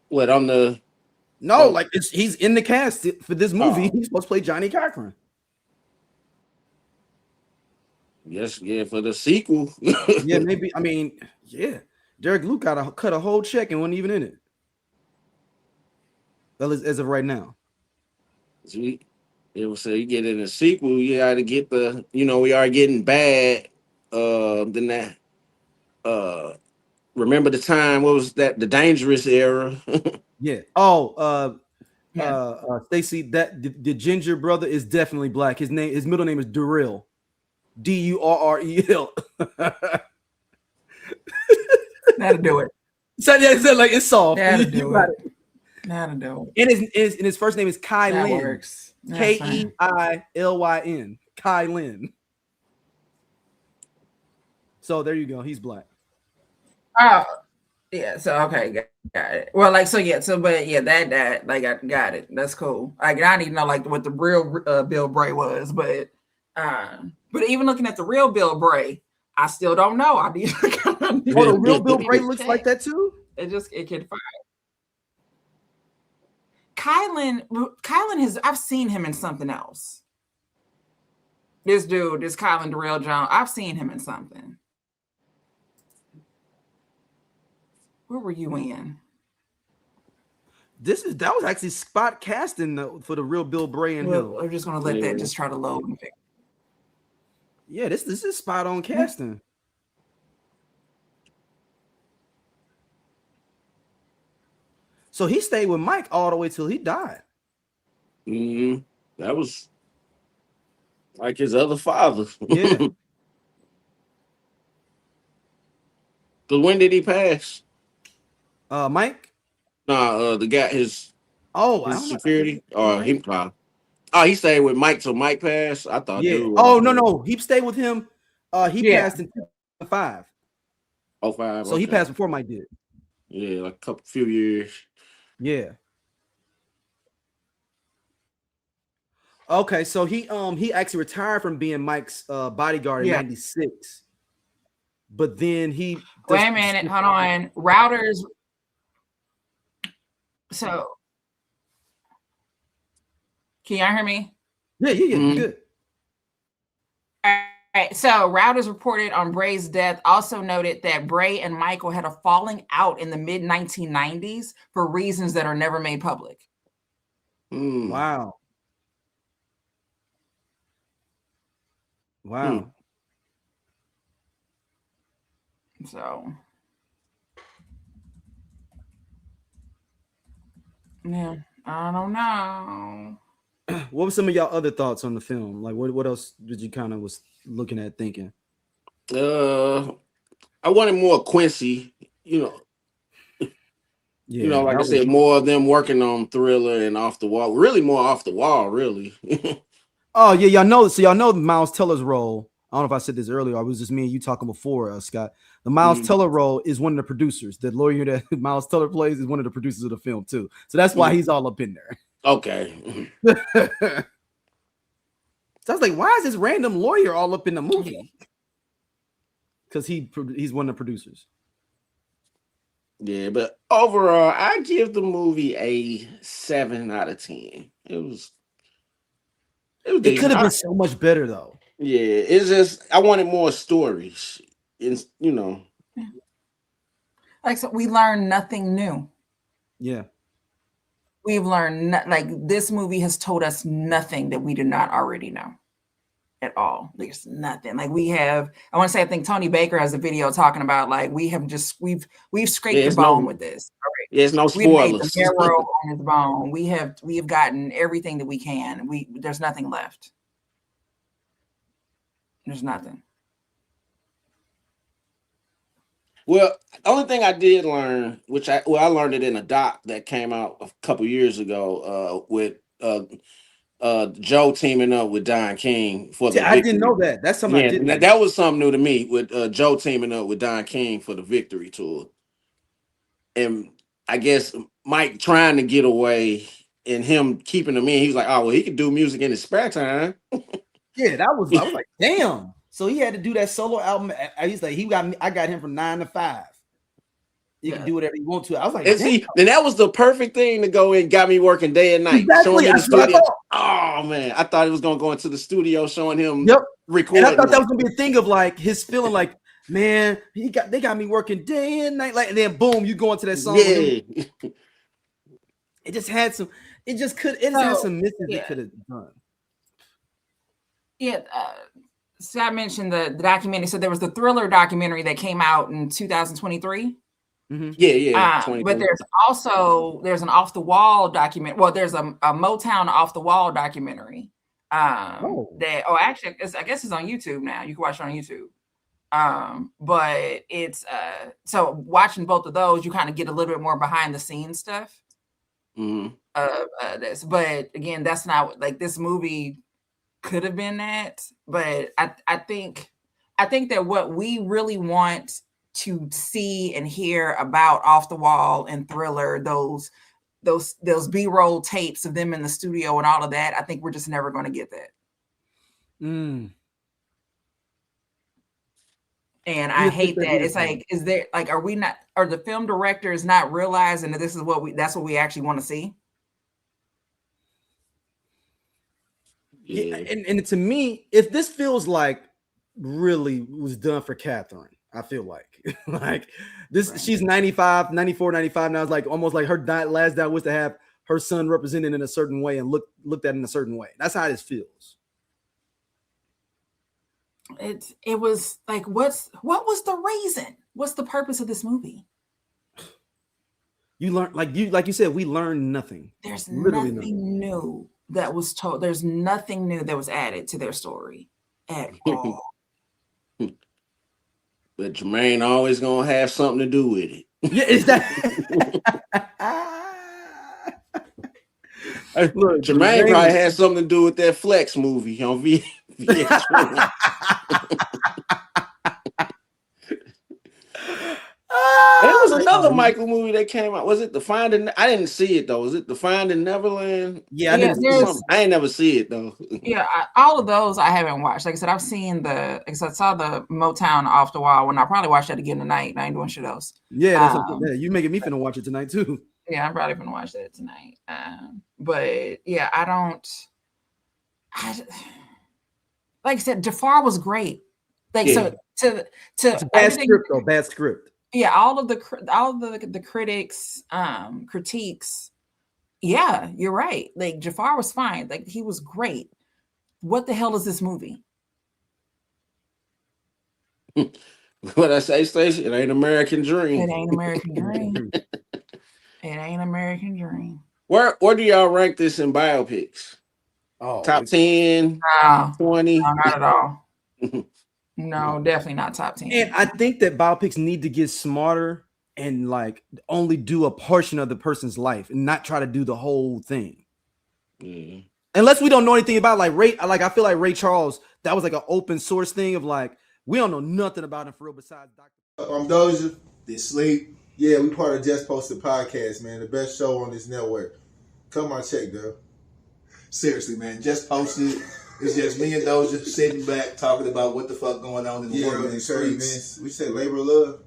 What on the? No, he's in the cast for this movie. He's supposed to play Johnny Cochran. Yes, for the sequel. Yeah, maybe. I mean, yeah. Derek Luke cut a whole check and wasn't even in it. Well, as of right now. It was so you get in a sequel, you got to get we are getting bad. Then that. Remember the time? What was that? The Dangerous era. Yeah. Oh, Stacy, that the ginger brother is definitely black. His middle name is Durrell. Durrel. That'll do it. So like it's soft. That'll do it. That'll do it. And his first name is Kai that Lynn. Works. Keilyn. Kai Lynn. So there you go. He's black. Oh, yeah. So okay, got it. Well, like so, yeah. So, but yeah, that like I got it. That's cool. Like I didn't even know like what the real Bill Bray was, but even looking at the real Bill Bray, I still don't know. I need. The real Bill Bray looks like that too. It can find. Kylan has. I've seen him in something else. This dude, this Kylan Durrell Jones, I've seen him in something. Where were you in? That was actually spot casting for the real Bill Bray and him. I'm just gonna let that just try to load. Yeah, this is spot on casting. So he stayed with Mike all the way till he died. That was like his other father. Yeah. But when did he pass? Mike? Nah, the guy his security. He stayed with Mike till Mike passed. I thought. Yeah. No. He stayed with him. He passed in 2005. 05. So he passed before Mike did. Yeah, like a few years. Yeah. Okay, so he actually retired from being Mike's bodyguard in '96. But then he wait a minute, hold on. Routers. So can y'all hear me? Yeah, good. All right. So Routers reported on Bray's death, also noted that Bray and Michael had a falling out in the mid 1990s for reasons that are never made public. Wow. So yeah, I don't know. What were some of y'all other thoughts on the film? Like what else did you kind of was looking at thinking? I wanted more Quincy, like I said, more of them working on Thriller and Off the Wall. Really more Off the Wall, really. Oh yeah, y'all know Miles Teller's role. I don't know if I said this earlier. It was just me and you talking before, Scott. The Miles Teller role is one of the producers. The lawyer that Miles Teller plays is one of the producers of the film too. So that's why he's all up in there. Okay. So I was like, why is this random lawyer all up in the movie? Because he's one of the producers. Yeah, but overall, I give the movie a 7 out of 10. It could have been so much better though. Yeah, it's just I wanted more stories. Like so we learned nothing new. Yeah. We've learned like this movie has told us nothing that we did not already know at all. There's nothing. Like I want to say I think Tony Baker has a video talking about like we've scraped the bone with this. All right. There's no spoilers. We've made the marrow on his bone. We have gotten everything that we can. There's nothing left. There's nothing. Well, the only thing I did learn, I learned it in a doc that came out a couple years ago, with Joe teaming up with Don King for the. I didn't know that. That's something I didn't know. That was something new to me with Joe teaming up with Don King for the Victory Tour, and I guess Mike trying to get away and him keeping him in. He was like, "Oh well, he could do music in his spare time." Yeah, I was like, damn. So he had to do that solo album. He's like, I got him from 9 to 5. You can do whatever you want to. I was like, and see, then that was the perfect thing to go in. Got me working day and night. Exactly. Showing me the studio. Oh man, I thought it was gonna go into the studio, showing him recording. And I thought that was gonna be a thing of like his feeling like, man, they got me working day and night. Like, and then boom, you go into that song. Yeah. It just had some. It just had some misses it could have done. Yeah. Scott mentioned the documentary. So there was the Thriller documentary that came out in 2023. Yeah. But there's an off the wall document. Well, there's a Motown off the wall documentary. Actually, I guess it's on YouTube now. You can watch it on YouTube. But it's so watching both of those, you kind of get a little bit more behind the scenes stuff. This, but again, that's not like this movie could have been that. But I think that what we really want to see and hear about Off the Wall and Thriller, those B-roll tapes of them in the studio and all of that, I think we're just never going to get that. And I hate that. It's like, is there like, are the film directors not realizing that that's what we actually want to see? Yeah. And to me, if this feels like really was done for Catherine, I feel like this, right. She's 94, 95 now. It's like almost like her last doubt was to have her son represented in a certain way and looked at in a certain way. That's how this feels. It was like, what was the reason? What's the purpose of this movie? You learn, like you said, we learned nothing. There's nothing new that was told. There's nothing new that was added to their story at all. But Jermaine always gonna have something to do with it. Yeah, is that? Look, Jermaine probably had something to do with that Flex movie on VH1. There was another Michael movie that came out. Was it The Finding? I didn't see it though. Was it The Finding Neverland? Yeah, I ain't never see it though. Yeah, all of those I haven't watched. Like I said, I saw the Motown Off the Wall when I probably watched that again tonight. And I ain't doing shit else. Yeah, you making me finna watch it tonight too. Yeah, I'm probably gonna watch that tonight. But yeah, like I said, Jafar was great. Like to bad script. Yeah, all of the critics critiques. Yeah, you're right. Like Jafar was fine. Like he was great. What the hell is this movie? What I say, Stacey? It ain't American Dream. It ain't American Dream. It ain't American Dream. Where do y'all rank this in biopics? Oh, top 10, 20? No, not at all. No, definitely not top 10. And I think that biopics need to get smarter and like only do a portion of the person's life and not try to do the whole thing. Unless we don't know anything about I feel like Ray Charles, that was like an open source thing of like, we don't know nothing about him for real besides Dr. I'm Doja. They sleep. Yeah, we part of Just Posted Podcast, man. The best show on this network. Come on, check, though. Seriously, man. Just Posted. It's just me and Doja sitting back talking about what the fuck going on in the world and the streets. We said labor of love.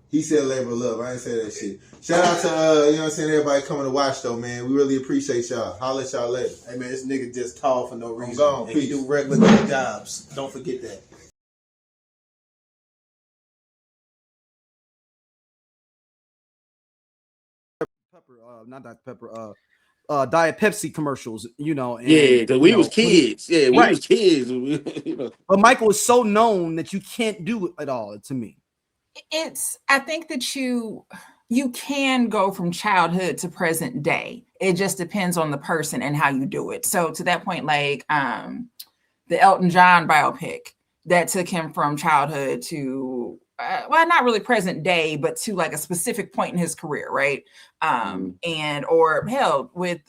He said labor of love. I ain't say that shit. Shout out to you know what I'm saying, everybody coming to watch though, man. We really appreciate y'all. Holla at y'all later. Hey man, this nigga just tall for no reason. I'm gone. And he do regular jobs. Don't forget that. Diet Pepsi commercials, you know. And, because we was kids. Yeah, we was kids. You know. But Michael is so known that you can't do it at all, to me. I think that you can go from childhood to present day. It just depends on the person and how you do it. So to that point, like the Elton John biopic that took him from childhood to not really present day, but to like a specific point in his career, right? And or hell with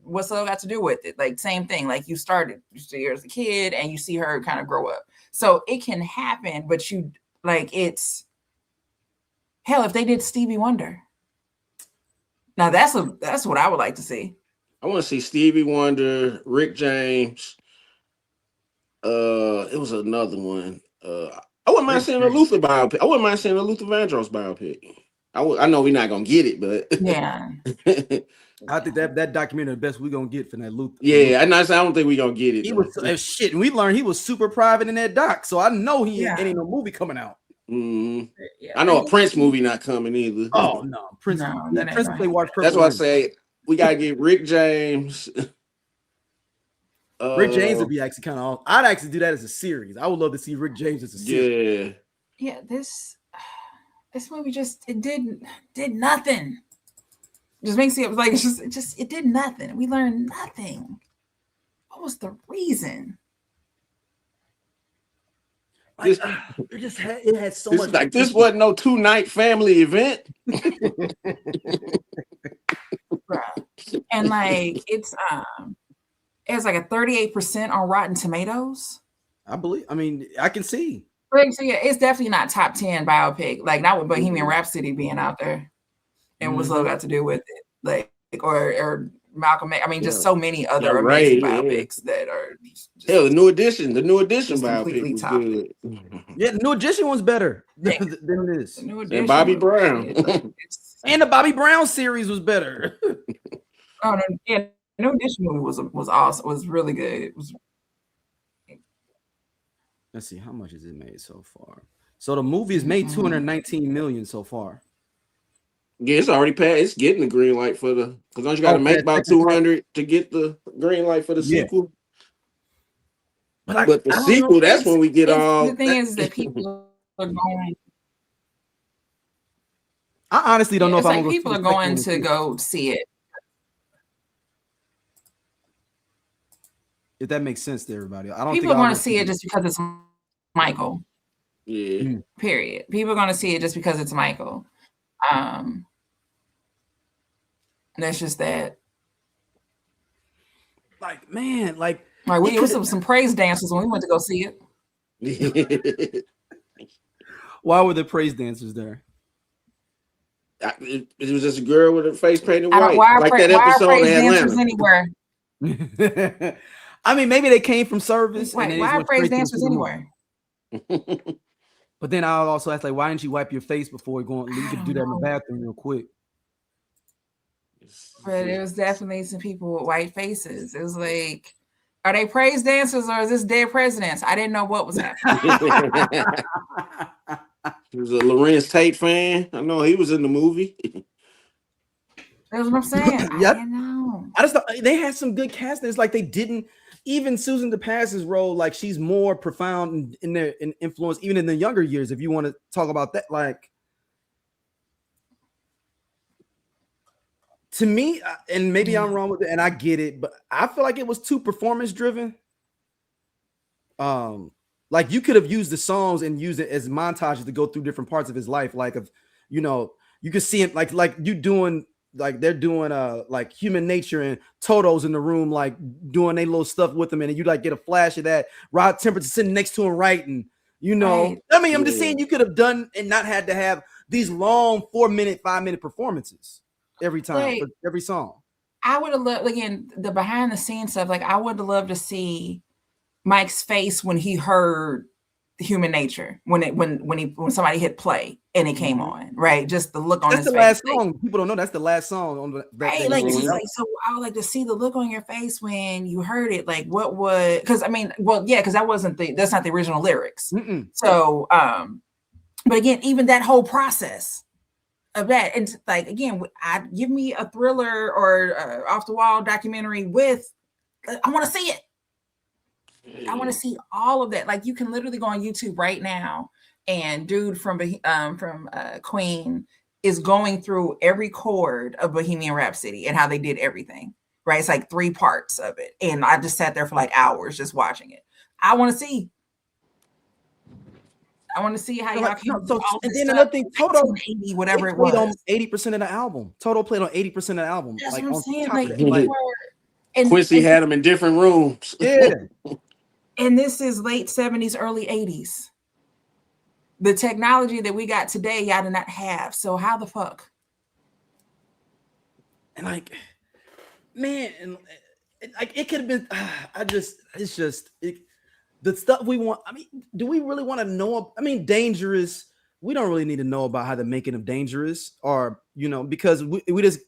what's love got to do with it? Like same thing. Like you started as a kid and you see her kind of grow up. So it can happen, but it's hell if they did Stevie Wonder. Now that's what I would like to see. I want to see Stevie Wonder, Rick James. It was another one. I wouldn't mind seeing a Luther biopic. I wouldn't mind seeing a Luther Vandross biopic. I know we're not gonna get it, but yeah. I think that documentary the best we're gonna get from that Luther. Yeah, I don't think we're gonna get it. He was shit, and we learned he was super private in that doc, so I know he ain't no movie coming out. Yeah. I know a Prince movie not coming either. Oh no, Prince. That's why I say we gotta get Rick James. Rick James would be actually kind of. I'd actually do that as a series. I would love to see Rick James as a series. Yeah. This. This movie it did nothing. Just makes it like it did nothing. We learned nothing. What was the reason? Like, it had so much. Like this wasn't no 2-night family event. And like it has like a 38% on Rotten Tomatoes. I mean, I can see. So yeah, it's definitely not top 10 biopic. Like not with Bohemian Rhapsody being out there, and what's love got to do with it? Like or Malcolm X. I mean, just so many other amazing biopics that are. The New Edition completely biopic top was it. Yeah, the New Edition was better than this. And Bobby Brown. And the Bobby Brown series was better. Oh no, yeah, New Edition movie was awesome. Was really good. It was. Let's see, how much has it made so far? So the movie has made 219 million so far. Yeah, it's already passed. It's getting the green light for the because don't you got to make about 200 to get the green light for the sequel? But the sequel, that's when we get all. The thing is that people are going. I honestly don't know if like people are going to go see it. If that makes sense to everybody, I don't. People are going to see it just because it's Michael. Yeah. Period. People are going to see it just because it's Michael. That's just that. Like, man, like we was some praise dancers when we went to go see it. Why were the praise dancers there? It was just a girl with her face painted white. Like that episode in Atlanta. Anywhere? I mean, maybe they came from service. Why are praise dancers anywhere? But then I'll also ask, like, why didn't you wipe your face before going? You could do that in the bathroom real quick. But it was definitely some people with white faces. It was like, are they praise dancers or is this dead presidents? I didn't know what was happening. He was a Lorenz Tate fan. I know he was in the movie. That's what I'm saying. Yep. I know. I just thought they had some good casting. It's like they didn't even Susan DePass's role. Like she's more profound in their influence, even in the younger years. If you want to talk about that, like to me, and maybe I'm wrong with it, and I get it, but I feel like it was too performance driven. Like you could have used the songs and used it as montages to go through different parts of his life. Like you could see it like you doing. Like they're doing like Human Nature and Toto's in the room, like doing their little stuff with them, and you like get a flash of that. Rod Temperton sitting next to him writing, Right. I mean, I'm just saying you could have done and not had to have these long 4-minute, 5-minute performances every time for every song. I would have loved again the behind the scenes stuff. Like I would have loved to see Mike's face when he heard Human Nature when somebody hit play and it came on, right? Just the look on his face. That's the last song. People don't know that's the last song on the right. So I would like to see the look on your face when you heard it. Like what would because that's not the original lyrics. So but again, even that whole process of that, and like again, give me a thriller or off the wall documentary with I want to see it. I want to see all of that. Like you can literally go on YouTube right now, and dude from Queen is going through every chord of Bohemian Rhapsody and how they did everything. Right? It's like 3 parts of it, and I just sat there for like hours just watching it. I want to see how y'all can. And then another thing, Toto 80, whatever it was, on 80% of the album. Toto played on 80% of the album. That's like, what I'm saying. Like Quincy had them in different rooms. Yeah. And this is late 70s, early 80s. The technology that we got today, y'all did not have. So how the fuck? And like, man, and like it could have been. The stuff we want. I mean, do we really want to know? I mean, Dangerous. We don't really need to know about how the making of Dangerous, or because you just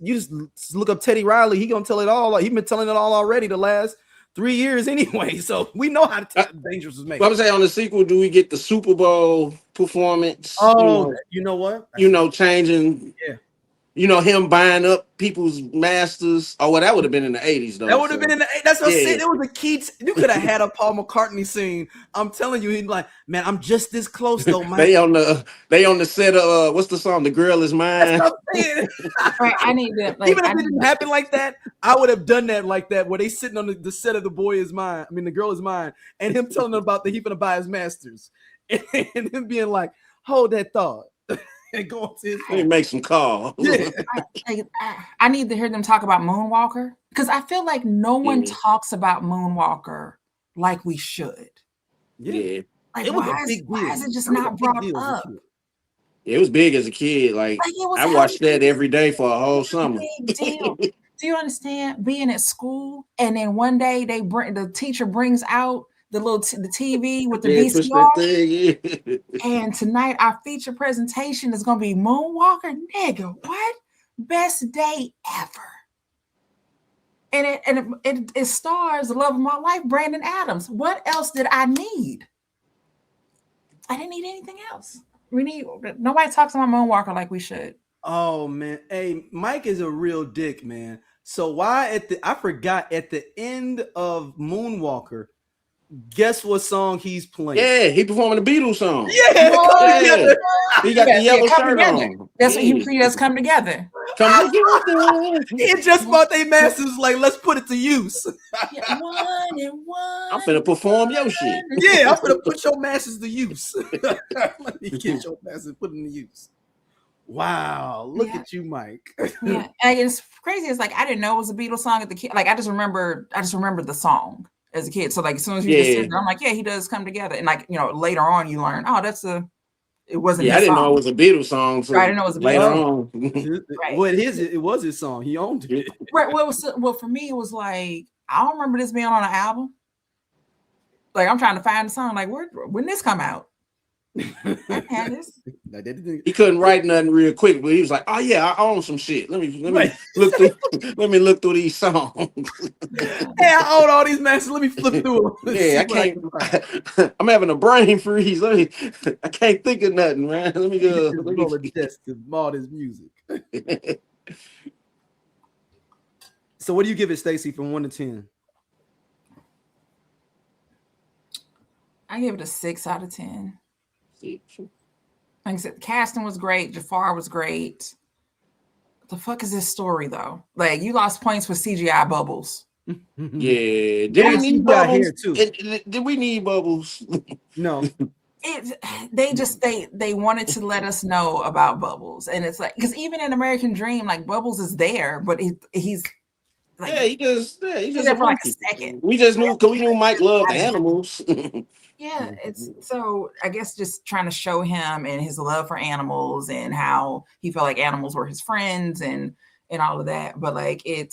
look up Teddy Riley. He gonna tell it all. Like, he's been telling it all already the last 3 years anyway, so we know how Dangerous was made. I'm saying on the sequel, do we get the Super Bowl performance? Oh, you know what? Changing. Yeah. You know, him buying up people's masters. Oh, well, that would have been in the 80s, though. That would have been in the. That's what I'm Yeah. saying. It was a key. You could have had a Paul McCartney scene. I'm telling you, he'd like, man, I'm just this close though, Mike. They on the set of what's the song? The Girl Is Mine. That's what I'm saying. Right, I need to like, Even if it didn't happen like that, I would have done that like that, where they sitting on the set of The Boy Is Mine. I mean, The Girl Is Mine, and him telling them about that he's gonna buy his masters, and him being like, hold that thought. And go on to his phone. Let me make some calls. Yeah. I need to hear them talk about Moonwalker because I feel like no one talks about Moonwalker like we should. Yeah. Like, It was why a big deal. is it just not brought up? It was big as a kid. Like I watched that every day for a whole summer. Big deal. Do you understand being at school and then one day the teacher brings out the TV with the VCR, and tonight our feature presentation is gonna be Moonwalker. Nigga, what? Best day ever. And it stars the love of my life, Brandon Adams. What else did I need? I didn't need anything else. Nobody talks about Moonwalker like we should. Oh man, hey, Mike is a real dick, man. So why I forgot at the end of Moonwalker. Guess what song he's playing? Yeah, he performing the Beatles song. Yeah, he got the yellow shirt on. That's what he does. Come together. Come together. He just bought their masters. Like, let's put it to use. Yeah, one and one. I'm finna perform your shit. Yeah, I'm gonna put your masters to use. Let me get your masters and put them to use. Wow, look at you, Mike. Yeah, and it's crazy. It's like I didn't know it was a Beatles song at the kid. Like I just remember the song as a kid. So like as soon as you just sit there, I'm like, yeah, he does Come Together. And like, you know, later on you learn, oh, it wasn't. Yeah, I didn't know it was a Beatles song. So right, I didn't know it was a Beatles later on. Right. Well, it was his song. He owned it. Right. Well, for me, it was like I don't remember this being on an album. Like I'm trying to find the song. Like when this come out? I had this. He couldn't write nothing real quick, but he was like, "Oh yeah, I own some shit. Let me look through. Let me look through these songs. Hey, I own all these masters. Let me flip through them. Yeah, I can't. I'm having a brain freeze. I can't think of nothing, man. Let me go. Let me go to the desk to all this music. So, what do you give it, Stacey, from 1 to 10? I give it a 6 out of 10. Like I said, the casting was great. Jafar was great. What the fuck is this story though? Like you lost points with CGI bubbles. Yeah, did we need bubbles? Here too. Did we need bubbles? No. They wanted to let us know about Bubbles, and it's like because even in American Dream, like Bubbles is there, but he's like he just there for like a second. We just knew because we knew Mike loved animals. Yeah, it's so I guess just trying to show him and his love for animals and how he felt like animals were his friends and all of that. But like we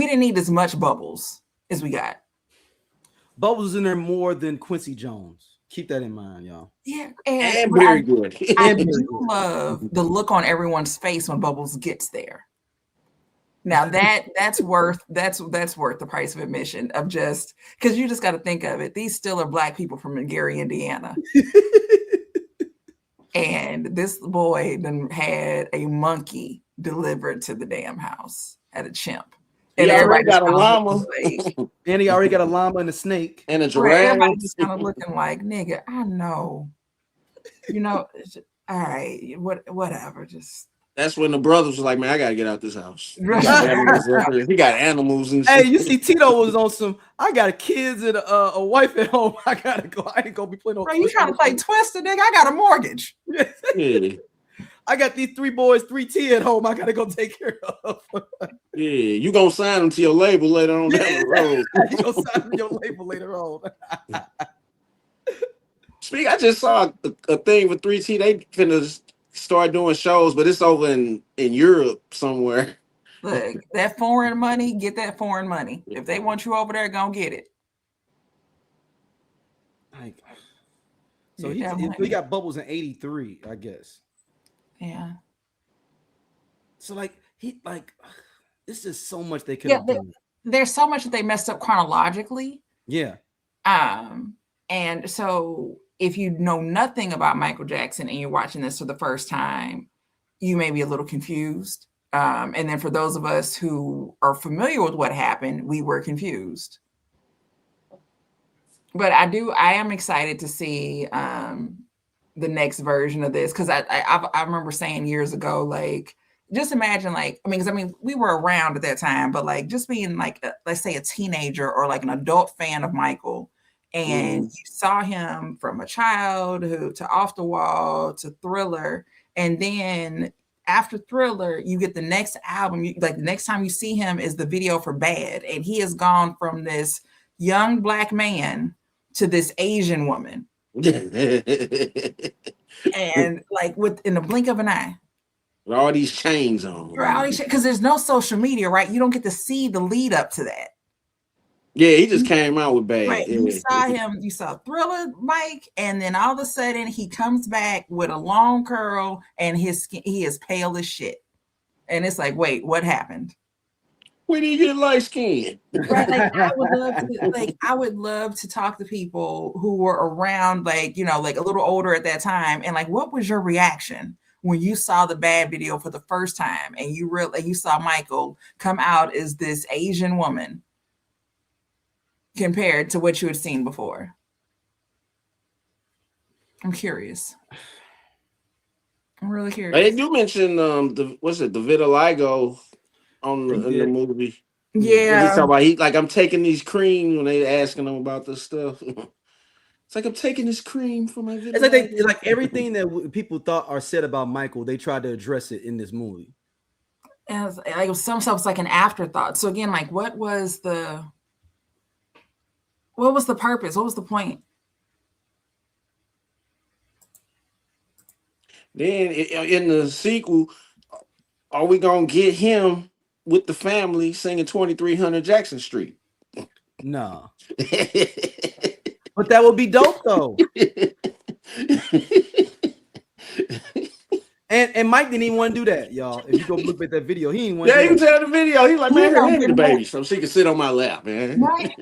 didn't need as much Bubbles as we got. Bubbles is in there more than Quincy Jones. Keep that in mind, y'all. Yeah, and very good. I do love the look on everyone's face when Bubbles gets there. Now that's worth the price of admission of just because you just got to think of it. These still are Black people from Gary, Indiana, and this boy then had a monkey delivered to the damn house at a chimp. And everybody got a llama, and he already got a llama and a snake and a giraffe. Everybody just kind of looking like nigga. I know, all right, whatever, just. That's when the brothers was like, man, I gotta get out this house. He got animals and shit. Hey, you see, Tito was on some. I got kids and a wife at home. I gotta go. I ain't gonna be playing. Bro, you trying to play Twister, nigga? I got a mortgage. Yeah. I got these 3 boys, 3T at home. I gotta go take care of. Yeah, you gonna sign them to your label later on down the road. You gonna sign them to your label later on. I just saw a thing with 3T. They finna start doing shows, but it's over in Europe somewhere. Look, that foreign money, get that foreign money. If they want you over there, go get it. So he got Bubbles in 83, I guess. Yeah. So it's just so much they could have done. There's so much that they messed up chronologically. Yeah. And so if you know nothing about Michael Jackson and you're watching this for the first time, you may be a little confused. And then for those of us who are familiar with what happened, we were confused. But I am excited to see the next version of this, because I remember saying years ago, like, just imagine, like, because we were around at that time, but like just being like, let's say a teenager or like an adult fan of Michael, and you saw him from a child to Off the Wall to Thriller, and then after Thriller, you get the next album. Like the next time you see him is the video for Bad, and he has gone from this young Black man to this Asian woman, and like within the blink of an eye. With all these chains on. Because there's no social media, right? You don't get to see the lead up to that. Yeah, he just came out with Bad. Right. Yeah. You saw Thriller, Mike, and then all of a sudden he comes back with a long curl and his skin, he is pale as shit. And it's like, wait, what happened? When did you get light skin? Right. Like I would love to talk to people who were around, like, like a little older at that time, and like, what was your reaction when you saw the Bad video for the first time and you saw Michael come out as this Asian woman compared to what you had seen before? I'm curious. I'm really curious. They do mention the vitiligo in the movie. Yeah. He's talking about I'm taking these creams when they asking him about this stuff. It's like, I'm taking this cream for my vitiligo. It's like everything that people thought or said about Michael, they tried to address it in this movie. And some stuff was like an afterthought. So again, like, what was the purpose? What was the point? Then in the sequel, are we gonna get him with the family singing 2300 Jackson Street? No. But that would be dope though. and Mike didn't even want to do that, y'all. If you go look at that video, he didn't want to you can tell the video. He's like, man, hand me the baby so she can sit on my lap, man. Mike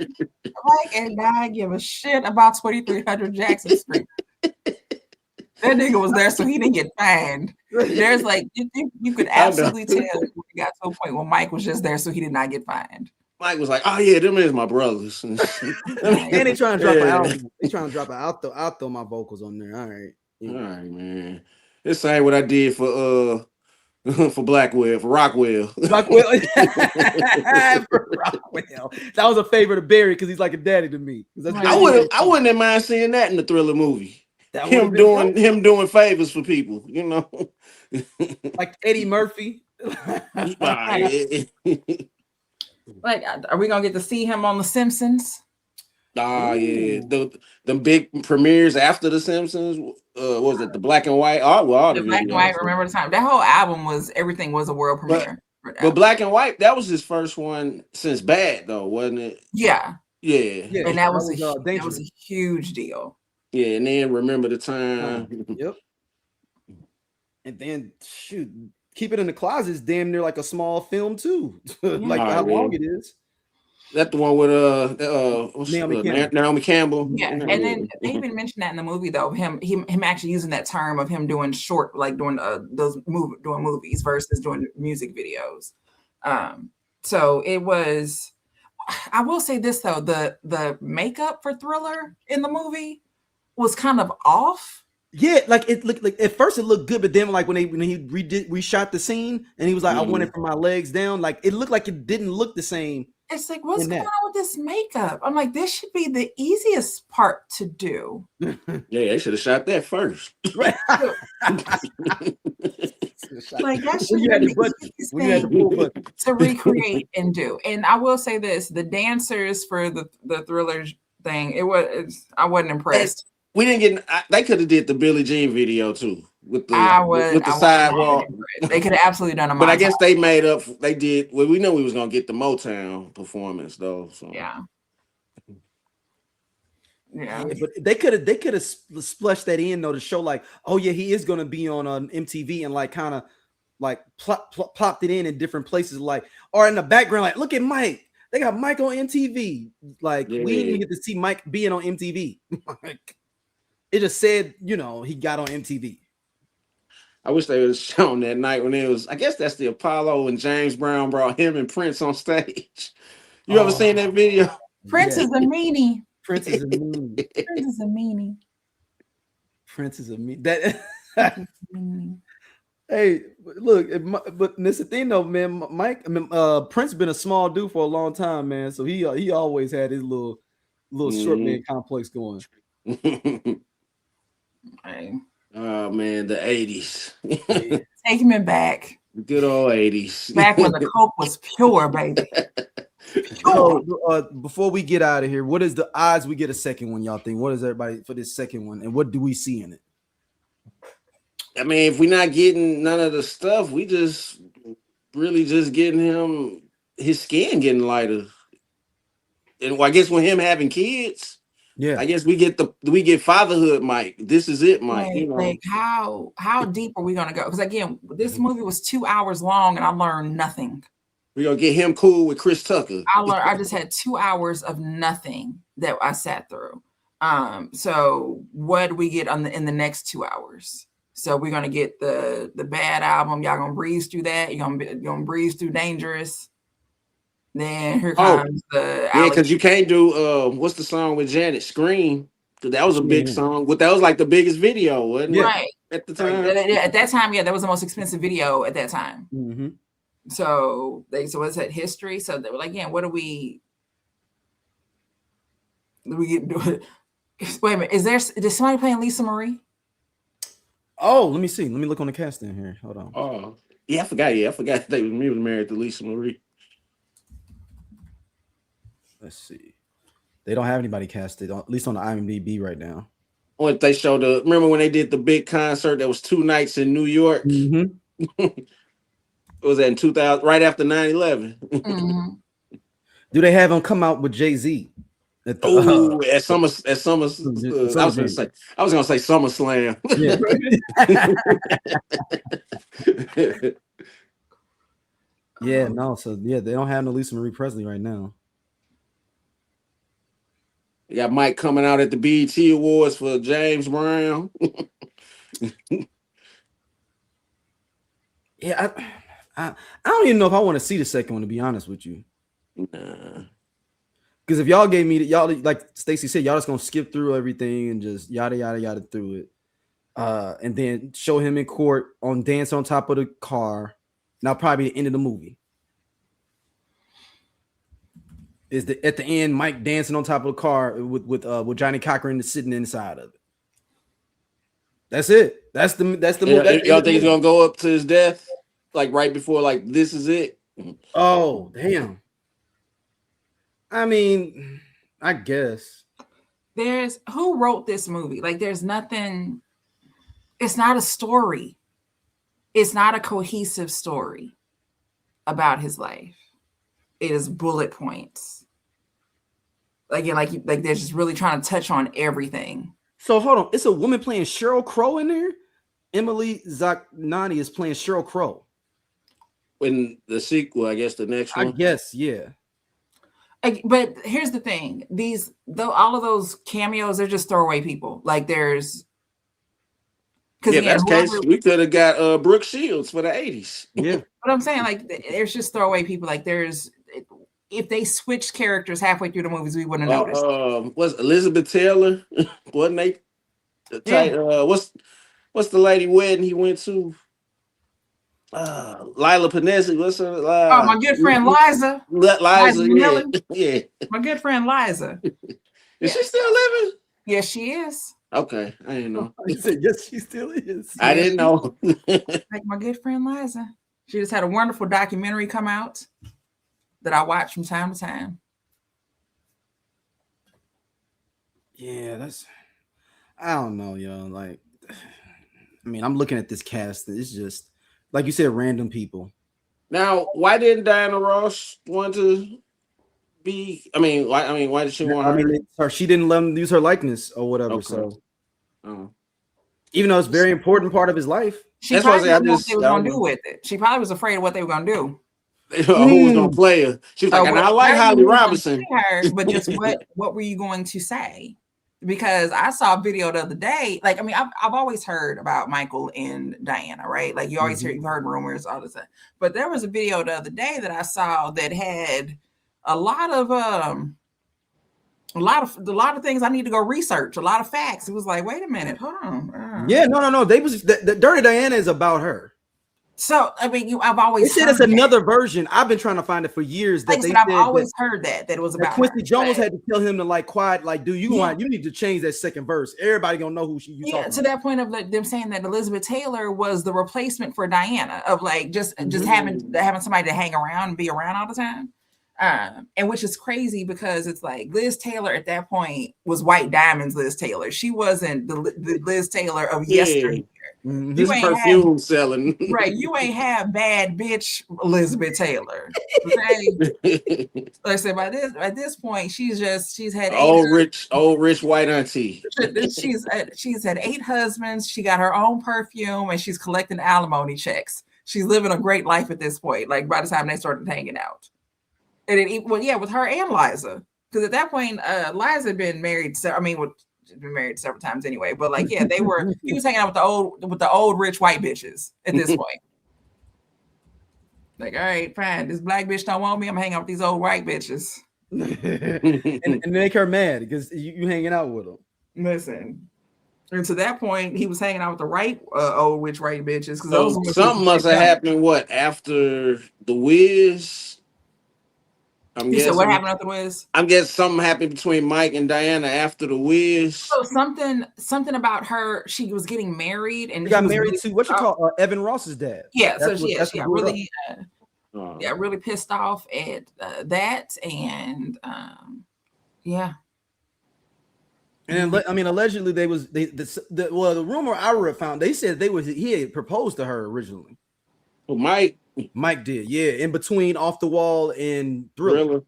and I give a shit about 2300 Jackson Street. That nigga was there so he didn't get fined. There's like, you could absolutely tell when he got to a point where Mike was just there so he did not get fined. Mike was like, oh yeah, them is my brothers. And they trying to drop an album. They trying to drop an out. I'll throw my vocals on there. All right. Yeah. All right, man. This ain't what I did for Blackwell, for Rockwell. For Rockwell. That was a favorite of Barry because he's like a daddy to me. I wouldn't have mind seeing that in the Thriller movie. Him doing favors for people, like Eddie Murphy. Like, are we gonna get to see him on The Simpsons? Oh yeah, the big premieres after The Simpsons. What was it, the black and white? The black and white. Remember the time that whole album everything was a world premiere. But black and white, that was his first one since Bad, though, wasn't it? Yeah. And that was a huge deal. Yeah, and then Remember the Time. Yep. And then shoot. Keep It in the Closet is damn near like a small film too. Like how long it is. That's the one with Naomi Campbell. Yeah, and then they even mentioned that in the movie though. Him actually using that term of him doing short, like doing doing movies versus doing music videos. So it was. I will say this though, the makeup for Thriller in the movie was kind of off. Yeah, like it looked like at first it looked good, but then like when he reshot the scene and he was like, I want it from my legs down, like it looked like it didn't look the same. It's like, what's going on with this makeup? I'm like, this should be the easiest part to do. Yeah, they should have shot that first. Like that should be the easiest thing to recreate and do. And I will say this: the dancers for the Thriller thing, I wasn't impressed. We didn't get. They could have did the Billie Jean video too with the sidewalk. They could have absolutely done a. But I guess they made up. They did. Well, we know we was gonna get the Motown performance though. So. Yeah. But they could have splashed that in though to show like, oh yeah, he is gonna be on MTV and like kind of like plopped it in different places, like or in the background, like look at Mike. They got Mike on MTV. Like we didn't even get to see Mike being on MTV. Like, it just said, he got on MTV. I wish they would have shown that night when it was. I guess that's the Apollo and James Brown brought him and Prince on stage. You ever seen that video? Prince is a meanie. Prince is a meanie. Prince is a meanie. Prince is a meanie. That. Hey, look, but that's the thing though, man. Prince been a small dude for a long time, man. So he always had his little short man complex going. Oh man, the 80s. Take him back. Good old 80s. Back when the coke was pure, baby. So, before we get out of here, what is the odds we get a second one, y'all think? What is everybody for this second one, and what do we see in it? I mean, if we're not getting none of the stuff, we just really just getting him, his skin getting lighter. And I guess with him having kids, I guess we get fatherhood, Mike. This is it, Mike. Like, like how deep are we gonna go? Because again, this movie was 2 hours long, and I learned nothing. We're gonna get him cool with Chris Tucker. I just had 2 hours of nothing that I sat through. So what do we get in the next 2 hours? So we're gonna get the Bad album. Y'all gonna breeze through that. You're gonna breeze through Dangerous. Then here comes the because you can't do what's the song with Janet, Scream, because that was a big song. But that was like the biggest video, wasn't it? Right at the time. At that time, that was the most expensive video at that time. Mm-hmm. So what's that history? So they were like, yeah, what do we do? Wait a minute, is somebody playing Lisa Marie? Oh, let me see. Let me look on the cast in here. Hold on. Oh, yeah, I forgot. Yeah, I forgot they was married to Lisa Marie. Let's see. They don't have anybody casted, at least on the IMDb right now. What they showed remember when they did the big concert that was 2 nights in New York? Mm-hmm. It was that in 2000, right after 9/11. Mm-hmm. Do they have them come out with Jay-Z? At Summer. I was gonna say SummerSlam. Yeah. Yeah, no. So yeah, they don't have no Lisa Marie Presley right now. You got Mike coming out at the BET Awards for James Brown. Yeah, I don't even know if I want to see the second one, to be honest with you. Nah. Because if y'all gave me y'all, like Stacey said, y'all just gonna skip through everything and just yada yada yada through it, and then show him in court on Dance on Top of the Car. Now probably the end of the movie is at the end Mike dancing on top of the car with Johnny Cochran sitting inside of it. That's it. That's the movie. Y'all think he's gonna go up to his death, like right before, like this is it? Oh damn. I mean, I guess. Who wrote this movie? Like, there's nothing. It's not a story. It's not a cohesive story about his life. It is bullet points. Like they're just really trying to touch on everything. So hold on, it's a woman playing Sheryl Crow in there. Emily Zachnani is playing Sheryl Crow. In the sequel, I guess the next one. I guess, yeah. But here's the thing: all of those cameos, they're just throwaway people. Like there's, because that's case we could have got Brooke Shields for the 80s. Yeah, but I'm saying like there's just throwaway people. Like if they switched characters halfway through the movies, we wouldn't have noticed. Was Elizabeth Taylor? Wasn't they? What's the lady wedding he went to? Lila Panesi, what's her? My good friend Liza. Liza, yeah. My good friend Liza. Is she still living? Yes, she is. Okay, I didn't know. You said yes, she still is. I didn't know. Like my good friend Liza. She just had a wonderful documentary come out that I watch from time to time. Yeah, I don't know, like, I mean, I'm looking at this cast. It's just, like you said, random people. Now, why didn't Diana Ross want to be? Why did she want her? She didn't let him use her likeness or whatever. Okay. So, even though it's a very important part of his life, she probably didn't know what they were going to do with it. She probably was afraid of what they were going to do. Who was going to play her? She was like, and I like Holly Robinson. But just what were you going to say? because I saw a video the other day. Like, I mean, I've always heard about Michael and Diana, right? Like, you always you've heard rumors all the time. But there was a video the other day that I saw that had a lot of things I need to go research, a lot of facts. It was like, wait a minute, hold on. Yeah, no. The Dirty Diana is about her. So I mean, I've always said it's another version. I've been trying to find it for years. I've always heard that it was about Quincy her, Jones had to tell him to like quiet, like, dude, you need to change that second verse. Everybody gonna know who you talking about. To that point of like them saying that Elizabeth Taylor was the replacement for Diana, of like just having somebody to hang around and be around all the time. And which is crazy because it's like Liz Taylor at that point was White Diamond's Liz Taylor. She wasn't the Liz Taylor of yesteryear. This perfume selling. Right. You ain't have bad bitch Elizabeth Taylor. Okay. Like I said, at this point, she's had old rich white auntie. She's had 8 husbands. She got her own perfume and she's collecting alimony checks. She's living a great life at this point. Like by the time they started hanging out. And with her and Liza. Because at that point, Liza had been married. She's been married several times anyway, but like, yeah, he was hanging out with the old rich white bitches at this point. Like, all right, fine. This black bitch don't want me. I'm hanging out with these old white bitches. and make her mad because you hanging out with them. Listen. And to that point, he was hanging out with the right old rich white bitches. So something must have happened, after the Wiz? You said what happened after the Wiz? I'm guessing something happened between Mike and Diana after the Wiz. So something about her. She was getting married, and she got married to what you call Evan Ross's dad. Yeah, she got really pissed off at that, and yeah. And then, I mean, allegedly the rumor I found, they said he had proposed to her originally. Well, Mike did, yeah, in between Off the Wall and Thriller.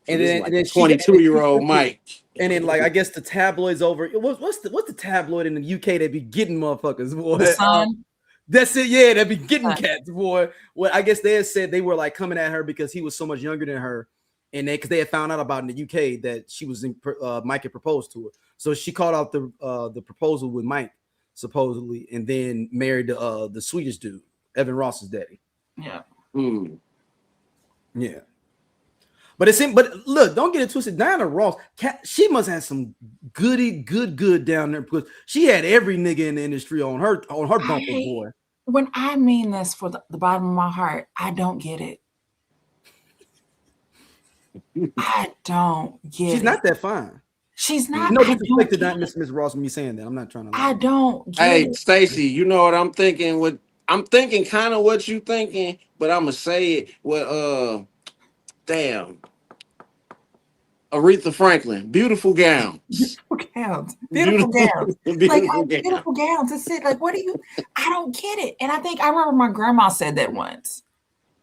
And then 22-year-old Mike. And then like I guess the tabloids over. What's the tabloid in the UK that be getting motherfuckers, boy? The Sun. That's it, yeah, that be getting cats, boy. Well, I guess they had said they were like coming at her because he was so much younger than her, and because they had found out about in the UK that she was Mike had proposed to her, so she called out the proposal with Mike supposedly, and then married the Swedish dude. Evan Ross's daddy. Yeah. Yeah. But look, don't get it twisted. Diana Ross, she must have some good down there because she had every nigga in the industry on her bumper, boy. When I mean this for the bottom of my heart, I don't get it. I don't get it. She's not that fine. She's not. No disrespect to Miss Ross me saying that. I'm not trying to. I don't get it. Hey, Stacey, you know what I'm thinking? I'm thinking kind of what you thinking, but I'm gonna say it with damn, Aretha Franklin, beautiful gowns. Beautiful gowns. Beautiful gowns. That's it. Like, I don't get it. And I remember my grandma said that once.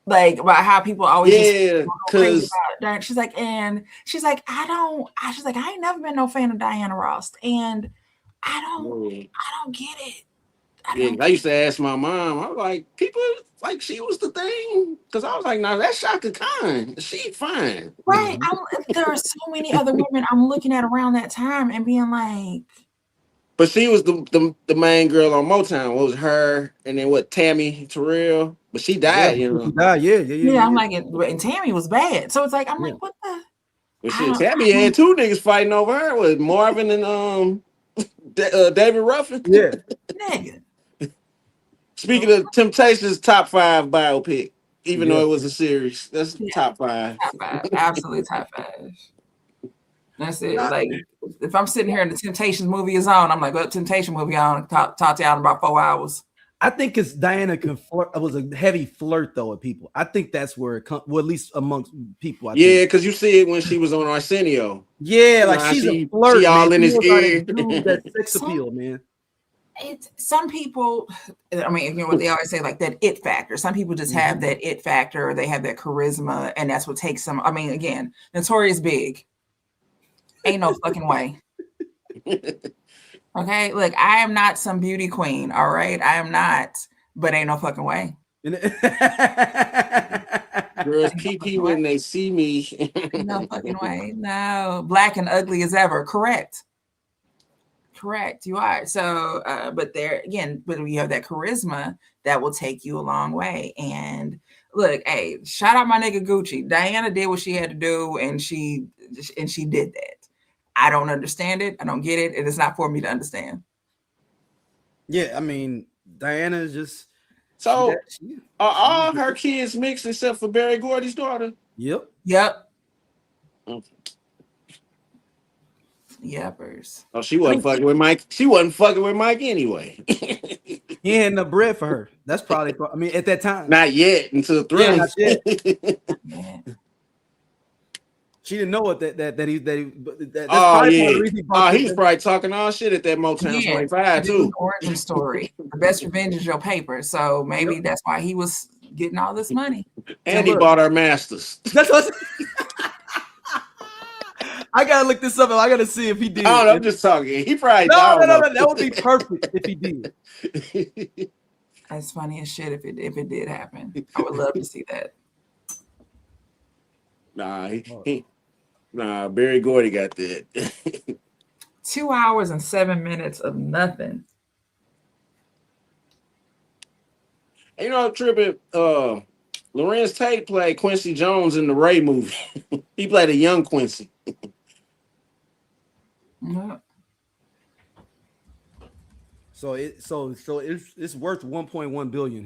Like about how people always because she's like I ain't never been no fan of Diana Ross, and I don't get it. I used to ask my mom. I was like, people like she was the thing because I was like, no, that's Shaka Khan. She fine, right? There are so many other women I'm looking at around that time and being like, but she was the main girl on Motown. What was her? And then Tammy Terrell? But she died, She died, yeah. I'm like, and Tammy was bad. So it's like, I'm like, what the? Well, shit, Tammy had 2 niggas fighting over her with Marvin and David Ruffin. Yeah, nigga. Speaking of Temptations, top 5 biopic, even though it was a series, that's top 5. Top 5, absolutely top 5. That's it. Like if I'm sitting here and the Temptations movie is on, I'm like, well, Temptation movie on. Talk to y'all in about 4 hours. I think because Diana was a heavy flirt though with people. I think that's where it comes. Well, at least amongst people. Because you see it when she was on Arsenio. Yeah, like she's a flirt. She all in his ear. That sex appeal, man. It's some people. I mean, you know what they always say, like that it factor. Some people just have that it factor, or they have that charisma, and that's what takes them. I mean, again, Notorious Big. Ain't no fucking way. Okay, look, I am not some beauty queen. All right, I am not, but ain't no fucking way. Girls pee when they see me. No fucking way. No. Black and ugly as ever. Correct. You are. So, but there again, but we have that charisma that will take you a long way. And look, hey, shout out my nigga Gucci. Diana did what she had to do, and she did that. I don't understand it. I don't get it. It is not for me to understand. Yeah, I mean, Diana is just. So, are all her kids mixed except for Barry Gordy's daughter? Yep. Okay. Yepers. Oh, she wasn't fucking with Mike. She wasn't fucking with Mike anyway. He had enough bread for her. That's probably. I mean, at that time, not yet until Thriller. Yeah, not yet. She didn't know what that that's probably yeah. the reason he he's probably talking all shit at that Motown 25 too. Origin story. The best revenge is your paper. So maybe that's why he was getting all this money. And he bought our masters. That's what. I gotta look this up. I gotta see if he did. Oh, I'm just talking. He probably no. That would be perfect if he did. That's funny as shit if it did happen. I would love to see that. Nah, Barry Gordy got that. 2 hours and 7 minutes of nothing. You know, tripping. Lorenz Tate played Quincy Jones in the Ray movie. He played a young Quincy. Yeah. So it's worth 1.1 billion.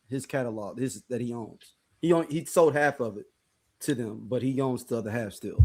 His catalog, that he owns. He sold half of it to them, but he owns the other half still.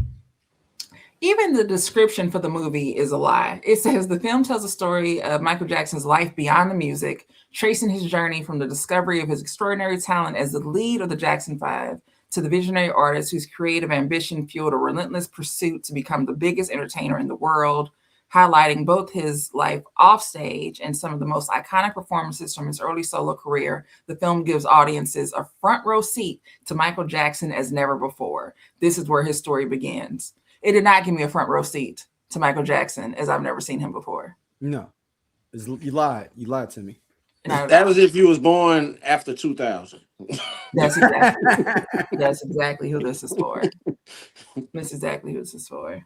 Even the description for the movie is a lie. It says the film tells a story of Michael Jackson's life beyond the music, tracing his journey from the discovery of his extraordinary talent as the lead of the Jackson 5 to the visionary artist whose creative ambition fueled a relentless pursuit to become the biggest entertainer in the world, highlighting both his life off stage and some of the most iconic performances from his early solo career. The film gives audiences a front row seat to Michael Jackson as never before. This is where his story begins. It did not give me a front row seat to Michael Jackson as I've never seen him before. No, you lied. You lied to me. That was if you was born after 2000. That's exactly who this is for. That's exactly who this is for.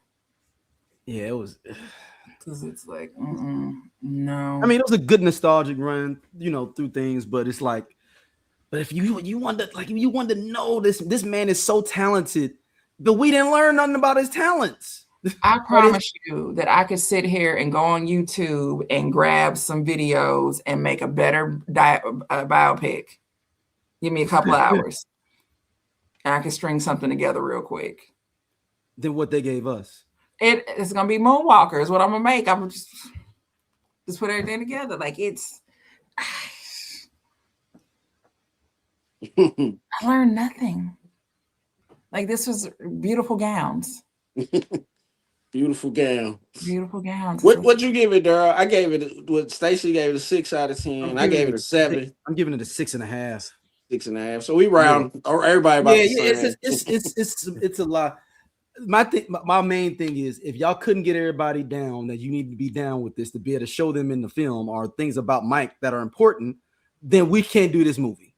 Yeah, it was. Because it's like, no. I mean, it was a good nostalgic run, through things, but it's like, but if you want to know this man is so talented, but we didn't learn nothing about his talents. I promise you that I could sit here and go on YouTube and grab some videos and make a better biopic. Give me a couple of hours. And I can string something together real quick. Than what they gave us. It's going to be Moonwalker is what I'm going to make. I'm just put everything together. Like I learned nothing. Like this was beautiful gowns. Beautiful gown. Beautiful gowns. What'd you give it, Daryl? I gave it. What Stacy gave it a 6 out of 10. I gave it a 7. I'm giving it a 6.5. 6.5. So we round. Or everybody about the same. It's a lot. My main thing is if y'all couldn't get everybody down that you need to be down with this to be able to show them in the film or things about Mike that are important, then we can't do this movie.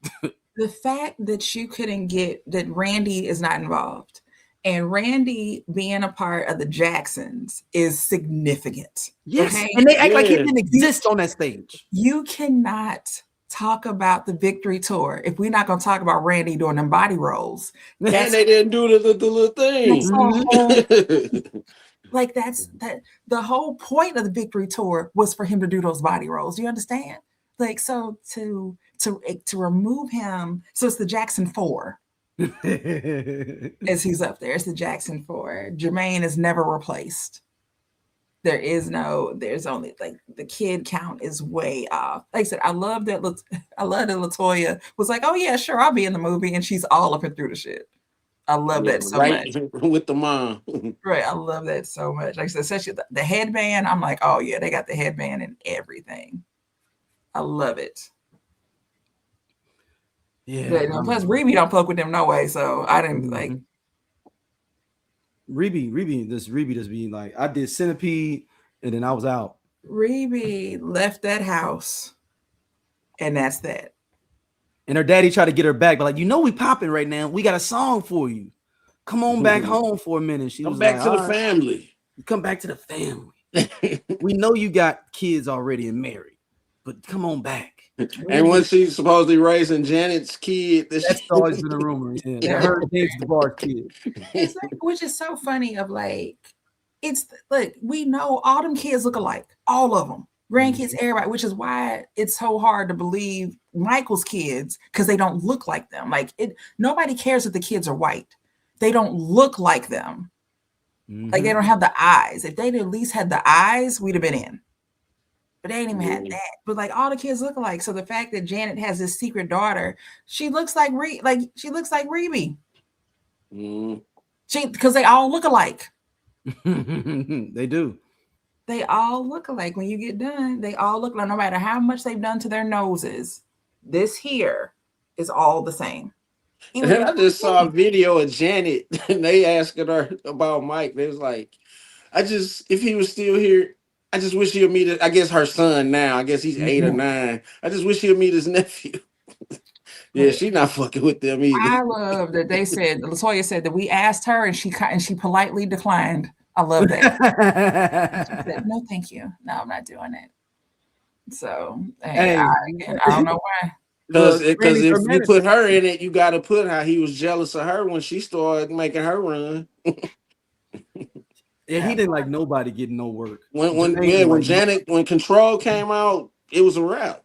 The fact that you couldn't get that Randy is not involved and Randy being a part of the Jacksons is significant. Yes. Okay? And they act like he didn't exist on that stage. You cannot talk about the Victory Tour if we're not going to talk about Randy doing them body rolls. And they didn't do the little thing. That's the whole point of the Victory Tour was for him to do those body rolls. Do you understand? Like, so to remove him, so it's the Jackson 4 as he's up there. It's the Jackson 4. Jermaine is never replaced. There's only like the kid count is way off. Like I said, I love that LaToya was like, oh yeah, sure, I'll be in the movie, and she's all up and through the shit. I love that so much. With the mom. Right. I love that so much. Like I said, especially the headband. I'm like, oh yeah, they got the headband and everything. I love it. Yeah. But, plus, Reby don't fuck with them no way, so I didn't like. Reby just being like, I did Centipede, and then I was out. Reby left that house, and that's that. And her daddy tried to get her back, but like, we popping right now. We got a song for you. Come on back home for a minute. She was back like, to the family. Come back to the family. We know you got kids already and married, but come on back. And when she's supposedly raising Janet's kid, that's always been a rumor. Yeah, her James DeBar's kid. Which is so funny. Of like, it's like we know all them kids look alike, all of them, grandkids, everybody. Which is why it's so hard to believe Michael's kids because they don't look like them. Like nobody cares if the kids are white; they don't look like them. Like they don't have the eyes. If they'd at least had the eyes, we'd have been in. But they ain't even had that. But like all the kids look alike. So the fact that Janet has this secret daughter, she looks like Rebe. Because they all look alike. They do. They all look alike. When you get done, they all look like, no matter how much they've done to their noses, this here is all the same. And then I just saw a video of Janet and they asking her about Mike. They was like, if he was still here, I just wish he'd meet I guess her son now. I guess he's 8 or 9. I just wish he'd meet his nephew. Yeah, she not fucking with them either. I love that they said, LaToya said that we asked her and she politely declined. I love that. She said, no, thank you. No, I'm not doing it. So, I don't know why. Because if you put her in it, you got to put how he was jealous of her when she started making her run. Yeah, he didn't like nobody getting no work. When Control came out, it was a wrap.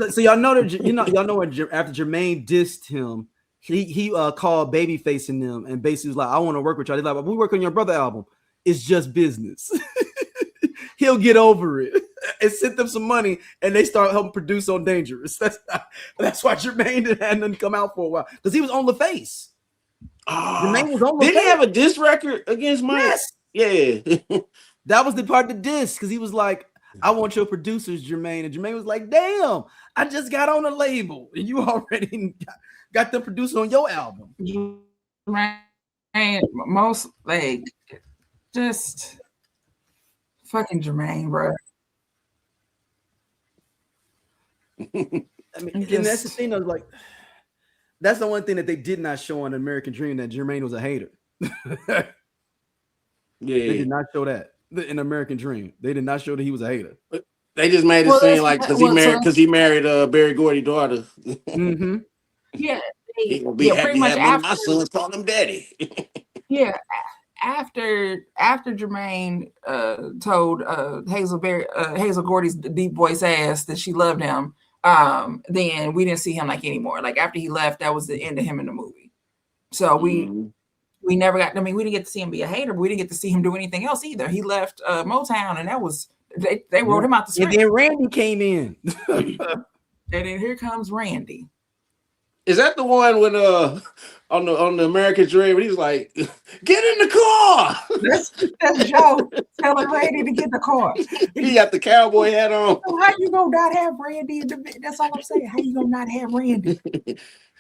So y'all know that y'all know when after Jermaine dissed him, he called Babyface in them and basically was like, I want to work with y'all. They're like, we work on your brother album. It's just business. He'll get over it. And sent them some money, and they start helping produce on Dangerous. That's why Jermaine didn't have nothing come out for a while because he was on the face. Jermaine was on the face. Did he have a diss record against Mike? Yes. Yeah. That was the part of the diss because he was like, I want your producers, Jermaine. And Jermaine was like, damn, I just got on a label and you already got them producing on your album. Jermaine, most like just fucking Jermaine, bro. I mean, and that's the thing. I was like, that's the one thing that they did not show on American Dream, that Jermaine was a hater. Yeah, they did not show that in American Dream. They did not show that he was a hater. They just made it seem like because he married Barry Gordy's daughter. Mm-hmm. Yeah, he will be happy much having my sons call him daddy. Yeah. After Jermaine told Hazel Gordy's deep voice ass that she loved him, then we didn't see him like anymore. Like after he left, that was the end of him in the movie. So we never got. I mean, we didn't get to see him be a hater, but we didn't get to see him do anything else either. He left Motown, and that was they wrote him out the script. And then Randy came in, and then here comes Randy. Is that the one when on the American Dream when he was like, get in the car? That's Joe telling Randy to get the car. He got the cowboy hat on. So how you gonna not have Randy in the that's all I'm saying. How you gonna not have Randy?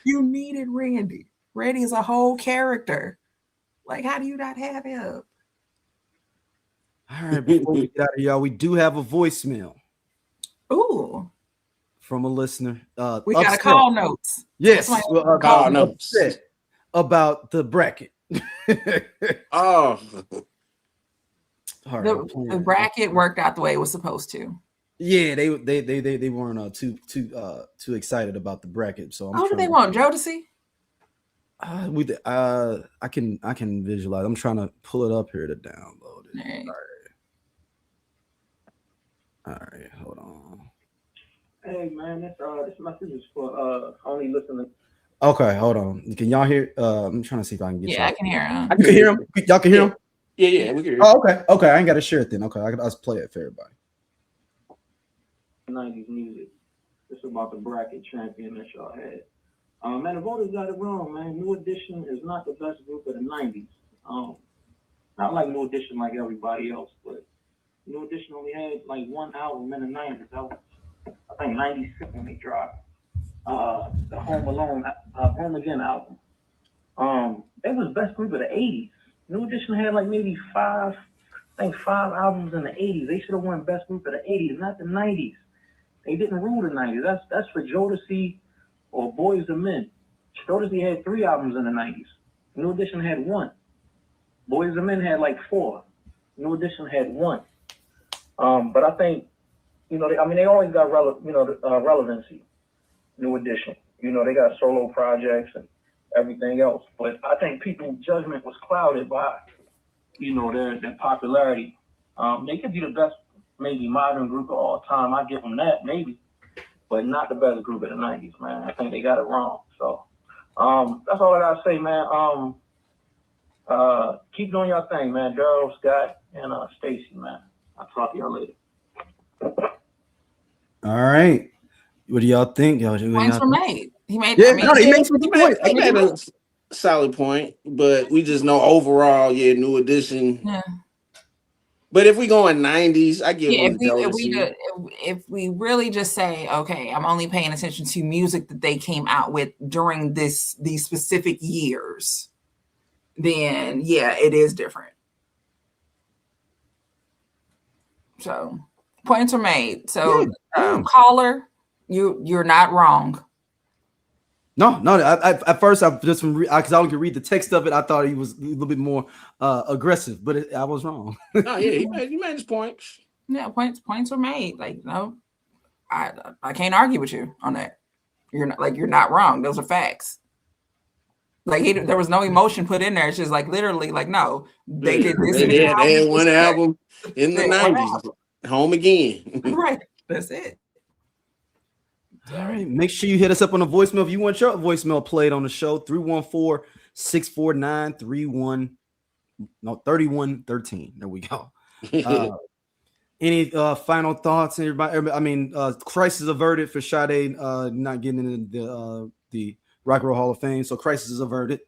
You needed Randy. Randy is a whole character. Like, how do you not have him? All right, before we get out of here, y'all, we do have a voicemail. Ooh. From a listener. We got a call notes. Yes, call notes about the bracket. Oh, the bracket worked out the way it was supposed to. Yeah, they weren't too excited about the bracket. So who do they want? Jodeci? I can visualize. I'm trying to pull it up here to download it. Right. All right, hold on. Hey man, this message is for only listening. Okay, hold on. Can y'all hear? I'm trying to see if I can get. Yeah, I can hear him. I can hear him. Y'all can hear him. Yeah, we can hear him. Oh, okay. I ain't got to share it then. Okay, I'll play it for everybody. 90s music. This is about the bracket champion that y'all had. Man, the voters got it wrong, man. New Edition is not the best group of the 90s. Not like New Edition like everybody else, but New Edition only had like one album in the 90s. That was, I think, 96 when they dropped the Home Again album. It was best group of the 80s. New Edition had like maybe five albums in the 80s. They should have won best group of the 80s, not the 90s. They didn't rule the 90s. That's for Jodeci, or Boys to Men. Jodeci had 3 albums in the 90s. New Edition had 1. Boys to Men had like 4. New Edition had 1. But I think, you know, they always got relevancy. New Edition. You know, they got solo projects and everything else. But I think people's judgment was clouded by, you know, their popularity. They could be the best, maybe modern group of all time. I give them that, maybe, but not the best group of the 90s, man. I think they got it wrong. So that's all I gotta say, man. Keep doing your thing, man. Daryl, Scott, and Stacy, man. I'll talk to y'all later. All right. What do y'all think? Points were made. He made. Yeah, I mean, he made some points. He made a solid point, but we just know overall, New Edition. Yeah. But if we go in 90s, I give them if we really just say, okay, I'm only paying attention to music that they came out with during these specific years, then yeah, it is different. So points are made. So caller, you're not wrong. No. At first, I just because I only could read the text of it, I thought he was a little bit more aggressive, but I was wrong. No, he made his points. Yeah, points were made. Like, no, I can't argue with you on that. You're not wrong. Those are facts. Like there was no emotion put in there. It's just like literally, like no, they did this. They had one album in the 90s. Home again. Right. That's it. All right. Make sure you hit us up on the voicemail if you want your voicemail played on the show. 314-649-3113. There we go. Any final thoughts? Everybody? I mean, crisis averted for Sade not getting into the Rock and Roll Hall of Fame. So crisis is averted.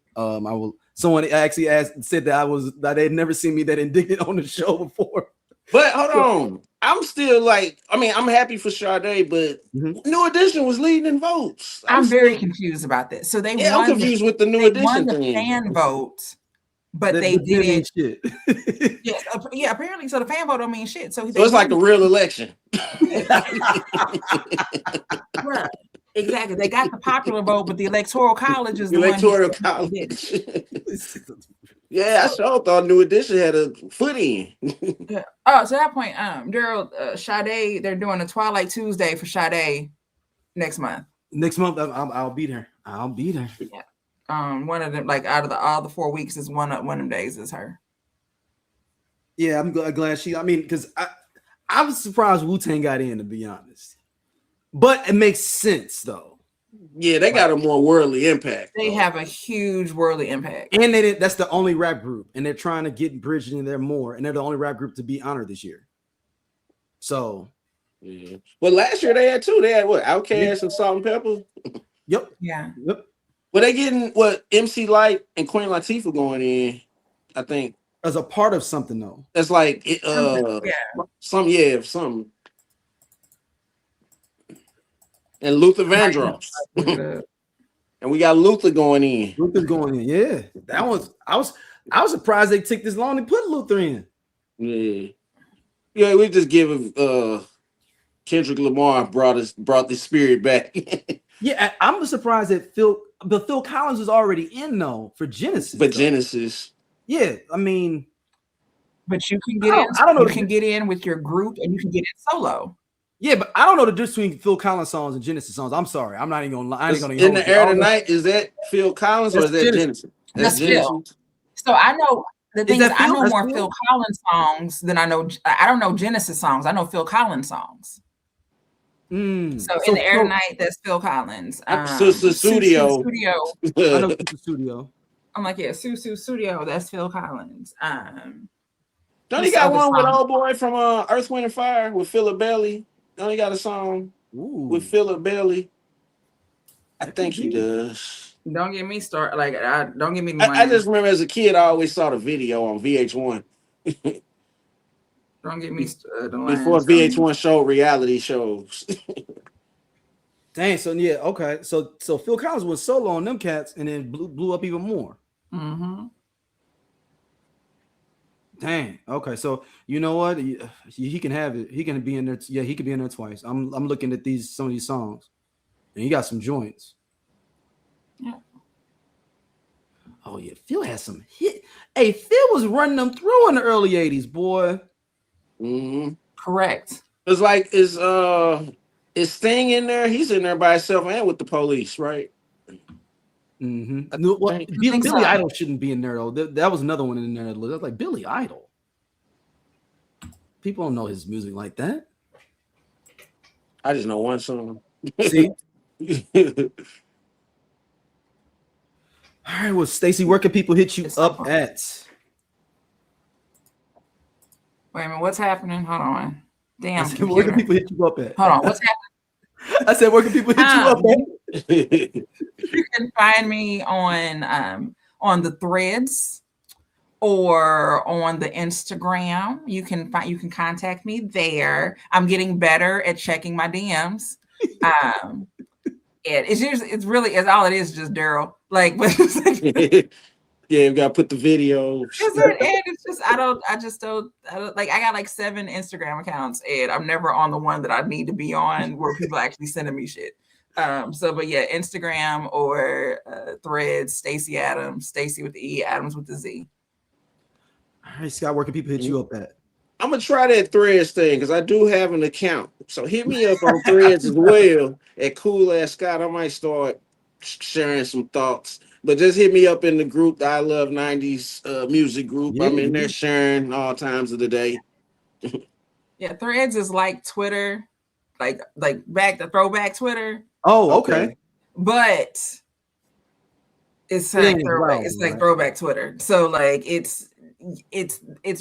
Someone actually said that they had never seen me that indignant on the show before. But hold on. I'm still like, I'm happy for Sade, but New Edition was leading in votes. I'm very confused about this. So they won. I'm confused with the New Edition won the thing. Fan vote, but they didn't. Shit. Yeah, apparently. So the fan vote don't mean shit. So it's like a real election. Right. Exactly. They got the popular vote, but the electoral college is the electoral college. Yeah, I sure thought New Edition had a foot in. Yeah. Oh, to that point, Daryl, Sade, they're doing a Twilight Tuesday for Sade next month. Next month, I'll be there. I'll be there. Yeah. One of them, like out of all the 4 weeks, is one of them days is her. Yeah, I'm glad she. Because I was surprised Wu-Tang got in, to be honest. But it makes sense though. Yeah, they got a more worldly impact. They have a huge worldly impact. And that's the only rap group. And they're trying to get Bridget in there more. And they're the only rap group to be honored this year. So. Yeah. Well, last year they had two. They had what? Outkast and Salt and Pepper? Yep. Yeah. Yep. Well, they getting MC Lyte and Queen Latifah going in, I think. As a part of something, though. That's like, something. And Luther Vandross. And we got Luther going in. Luther's going in, yeah. That was I was surprised they took this long to put Luther in. Yeah. Yeah, we just give Kendrick Lamar brought the spirit back. Yeah, I'm surprised that Phil Collins was already in though for Genesis. But Genesis. Yeah, but you can get in. I don't know. You can get in with your group and you can get in solo. Yeah, but I don't know the difference between Phil Collins songs and Genesis songs. I'm sorry. I'm not even gonna lie. I ain't gonna In the Air Tonight, is that Phil Collins or is that Genesis? That's Phil. So I know the thing is I know more Phil Collins songs than I know. I don't know Genesis songs. I know Phil Collins songs. So in the Air Tonight, that's Phil Collins. Studio. I know Studio. I'm like, yeah, Studio. That's Phil Collins. Don't he got one with old boy from Earth, Wind and Fire with Philip Bailey? Don't he got a song with Philip Bailey? I think he does. Don't get me started. Like, don't get me. I just remember as a kid, I always saw the video on VH1. Don't get me started. Before VH1 showed reality shows. Dang. So yeah. Okay. So Phil Collins was solo on them cats, and then blew up even more. Mm-hmm. Dang. Okay. So you know what? He can have it. He can be in there. Yeah, he could be in there twice. I'm looking at some of these songs, and he got some joints. Yeah. Oh yeah, Phil has some hit. Hey, Phil was running them through in the early 80s, boy. Correct. It's like is Sting in there? He's in there by himself and with the police, right? Well, Billy Idol shouldn't be in there though. That was another one in there. That was like Billy Idol. People don't know his music like that. I just know one song. See. All right, well, Stacey, where can people hit you up at? Wait a minute, what's happening? Hold on. Damn. Where can people hit you up at? Hold on, what's happening? I said, where can people hit you up at? You can find me on the Threads or on the Instagram. You can contact me there. I'm getting better at checking my DMs. It's really all it is just Daryl. Like, but it's like, yeah, we gotta put the video. It's just I don't like. I got like 7 Instagram accounts, and I'm never on the one that I need to be on where people are actually sending me shit. But yeah, Instagram or Threads, Stacey Adams, Stacey with the E, Adams with the Z. All right, Scott, where can people hit you up at? I'm gonna try that Threads thing because I do have an account. So hit me up on Threads as well at Cool Ass Scott. I might start sharing some thoughts. But just hit me up in the group, the I Love 90s music group. I'm in there sharing all times of the day. Yeah, Threads is like Twitter, like back the throwback Twitter. Oh, okay. But it's like throwback Twitter. So like it's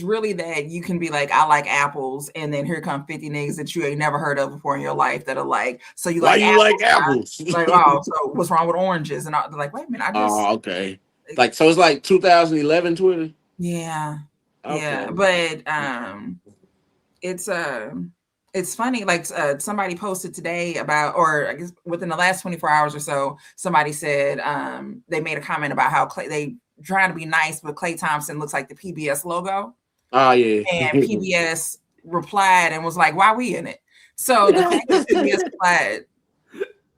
really that you can be like, I like apples, and then here come 50 niggas that you ain't never heard of before in your life that are like, so you like apples? Like, oh, so what's wrong with oranges? And I'm like, wait a minute, okay. Like, so it's like 2011 Twitter. Yeah. Okay. Yeah, but it's funny, like somebody posted today about, or I guess within the last 24 hours or so, somebody said they made a comment about how they trying to be nice, but Klay Thompson looks like the PBS logo. Oh yeah. And PBS replied and was like, why we in it? So the fact that PBS replied.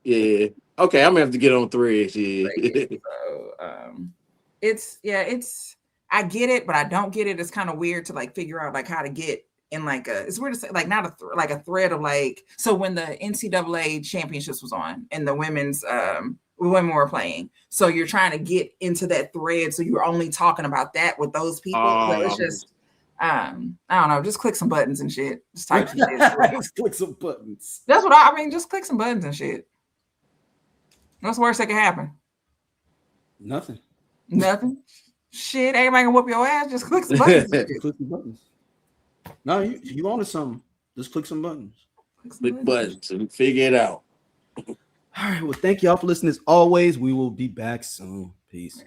Yeah. Okay, I'm gonna have to get on Threads. Yeah. It's I get it, but I don't get it. It's kind of weird to like figure out like how to get in like it's weird to say like not a thread of like, so when the NCAA championships was on and the women's women were playing, so you're trying to get into that thread, so you're only talking about that with those people. Like, it's just I don't know, just click some buttons and shit, just type some shit. Just click some buttons. That's what I mean, just click some buttons and shit. What's the worst that can happen? Nothing. Shit, everybody can whoop your ass. Just click some buttons. Click some buttons. No, you wanted something. Just click some buttons. Click buttons and figure it out. All right. Well, thank y'all for listening. As always, we will be back soon. Peace.